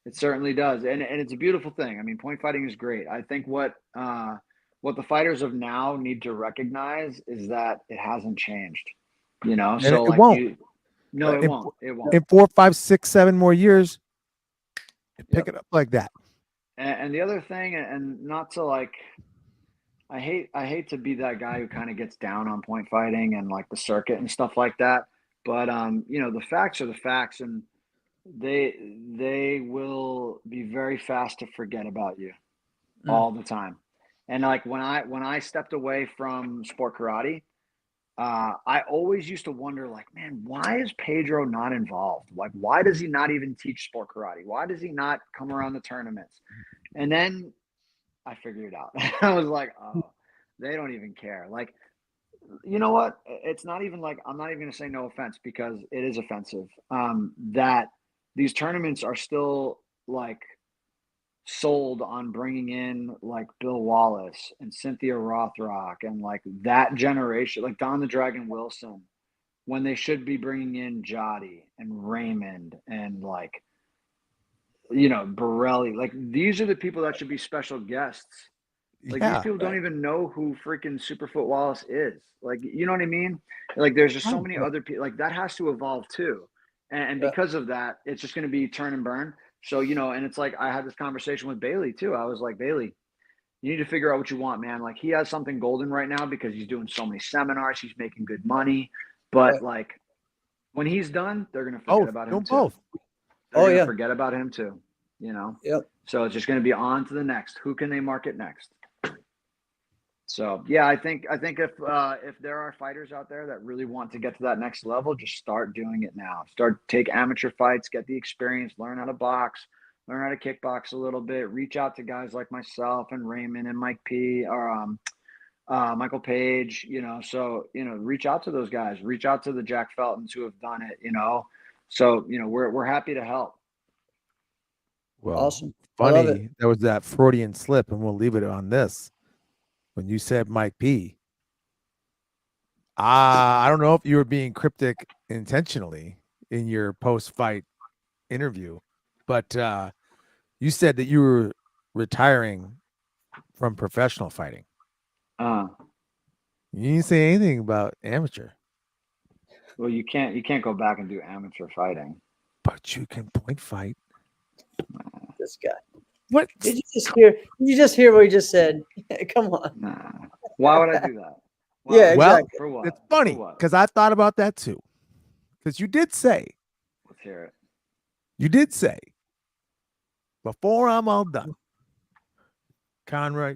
It certainly does, and it's a beautiful thing. I mean, point fighting is great. I think what the fighters of now need to recognize is that it hasn't changed. You know, And so it like won't. no, it In, won't. It won't. in 4, 5, 6, 7 more years, pick Yep. it up like that. And the other thing, and not to like I hate to be that guy who kind of gets down on point fighting and like the circuit and stuff like that. But you know, the facts are the facts, and they will be very fast to forget about you all the time. And like when I stepped away from sport karate, I always used to wonder, like, man, why is Pedro not involved? Like, why does he not even teach sport karate? Why does he not come around the tournaments? And then I figured it out. I was like, oh, they don't even care. Like, you know what? It's not even like I'm not even going to say no offense because it is offensive. That these tournaments are still like sold on bringing in like Bill Wallace and Cynthia Rothrock and like that generation, like Don the Dragon Wilson, when they should be bringing in Jotty and Raymond and like you know Borelli. Like these are the people that should be special guests. Like these Yeah. people don't even know who freaking Superfoot Wallace is. Like, you know what I mean? Like there's just so many other people like that has to evolve too. And because of that, it's just going to be turn and burn. So, you know, and it's like I had this conversation with Bailey too. I was like, Bailey, you need to figure out what you want, man. Like he has something golden right now because he's doing so many seminars, he's making good money. But like when he's done, they're going to forget about him too. Both. They're going to forget about him too, you know? Yep. So it's just going to be on to the next. Who can they market next? So yeah, I think if there are fighters out there that really want to get to that next level, just start doing it now. Take amateur fights, get the experience, learn how to box, learn how to kickbox a little bit. Reach out to guys like myself and Raymond and Mike P or Michael Page. You know, so you know, reach out to those guys. Reach out to the Jack Feltons who have done it. You know, so you know we're happy to help. Well, Awesome. I love funny. it. There was that Freudian slip, and we'll leave it on this. When you said Mike P, I don't know if you were being cryptic intentionally in your post-fight interview, but you said that you were retiring from professional fighting. You didn't say anything about amateur. Well, you can't go back and do amateur fighting. But you can point fight. This guy. What? Did you just hear what he just said? Come on. Nah. Why would I do that? Yeah, Well, exactly. For what? It's funny For what? because I thought about that too. Because you did say, Let's hear it. you did say, before I'm all done, Conroy,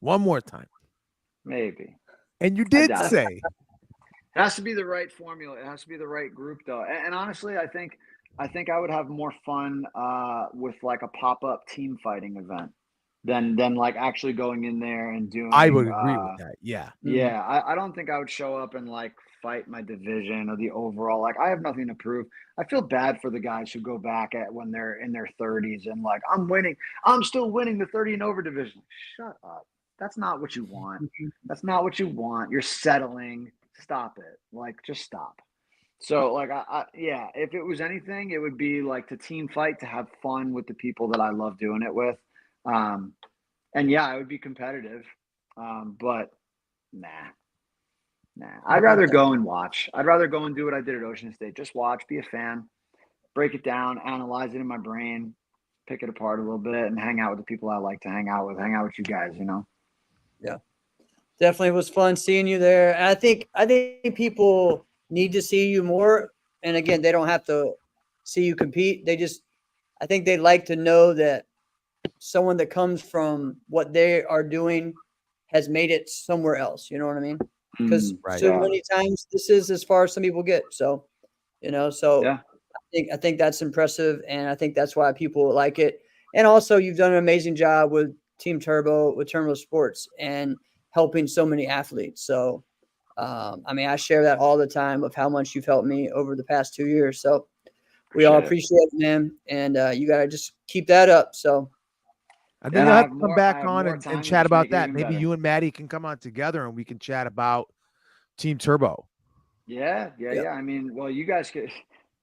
one more time. Maybe. And you did doubt it. say, It has to be the right formula. It has to be the right group, though. And honestly, I think I would have more fun with like a pop-up team fighting event. than like actually going in there and doing. I would agree with that. Yeah. Yeah, I don't think I would show up and like fight my division or the overall. Like, I have nothing to prove. I feel bad for the guys who go back at when they're in their 30s and like, I'm winning. I'm still winning the 30 and over division. Shut up. That's not what you want. That's not what you want. You're settling. Stop it. Like, just stop. So like, yeah, if it was anything, it would be like to team fight, to have fun with the people that I love doing it with. And yeah, I would be competitive. But nah. I'd rather go and watch. I'd rather go and do what I did at Ocean State. Just watch, be a fan, break it down, analyze it in my brain, pick it apart a little bit, and hang out with the people I like to hang out with you guys, you know? Yeah. Definitely was fun seeing you there. And I think people need to see you more. And again, they don't have to see you compete. I think they like to know that someone that comes from what they are doing has made it somewhere else. You know what I mean? Because many times this is as far as some people get. So, Yeah. I think that's impressive, and I think that's why people like it. And also, you've done an amazing job with Team Turbo, with Turbo Sports, and helping so many athletes. So, I share that all the time of how much you've helped me over the past 2 years. So, we all appreciate it, man. And you got to just keep that up. So, I think I'll have to come back on and chat about that. Maybe you and Maddie can come on together and we can chat about Team Turbo. Yeah. I mean, well, you guys could,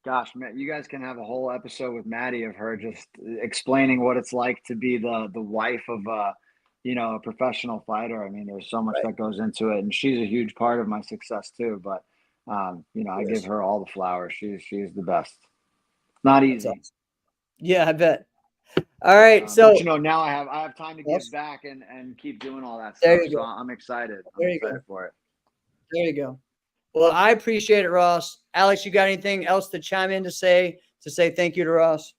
gosh, man, you guys can have a whole episode with Maddie of her just explaining what it's like to be the wife of a professional fighter. I mean, there's so much that goes into it, and she's a huge part of my success too. But I give her all the flowers. She's the best. Not easy. Awesome. Yeah, I bet. All right, so but, now I have time to give back and keep doing all that stuff. So I'm excited. I'm excited for it. There you go. Well, I appreciate it, Ross. Alex, you got anything else to chime in to say thank you to Ross?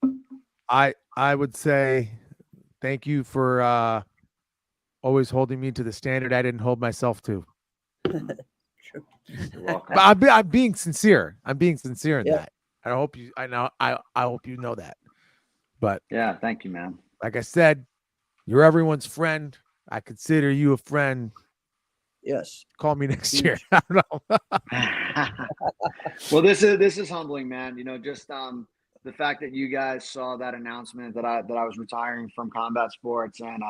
I would say thank you for always holding me to the standard I didn't hold myself to. You're welcome. But I'm being sincere. I'm being sincere in that. I hope you know that. But yeah, thank you, man. Like I said, you're everyone's friend. I consider you a friend. Yes. Call me next year. I don't know. Well, this is humbling, man. Just the fact that you guys saw that announcement that I was retiring from combat sports, and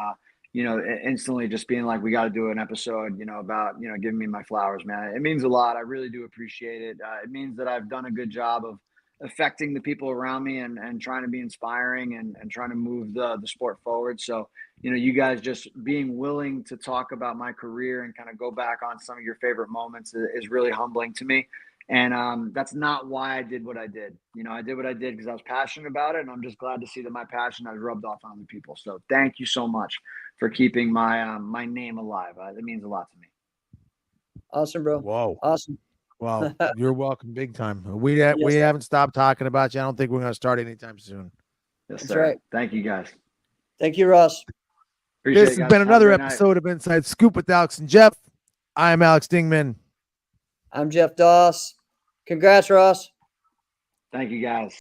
instantly just being like, we got to do an episode, about giving me my flowers, man. It means a lot. I really do appreciate it. It means that I've done a good job of affecting the people around me and trying to be inspiring and trying to move the sport forward. So, you guys just being willing to talk about my career and kind of go back on some of your favorite moments is really humbling to me. And that's not why I did what I did. I did what I did because I was passionate about it, and I'm just glad to see that my passion has rubbed off on other people. So thank you so much for keeping my my name alive. It means a lot to me. Awesome, bro. Whoa. Awesome. Well, you're welcome big time. We haven't stopped talking about you. I don't think we're going to start anytime soon. Yes, That's sir. right. Thank you, guys. Thank you, Ross. Appreciate this has been another episode of Inside Scoop with Alex and Jeff. I am Alex Dingman. I'm Jeff Doss. Congrats, Ross. Thank you, guys.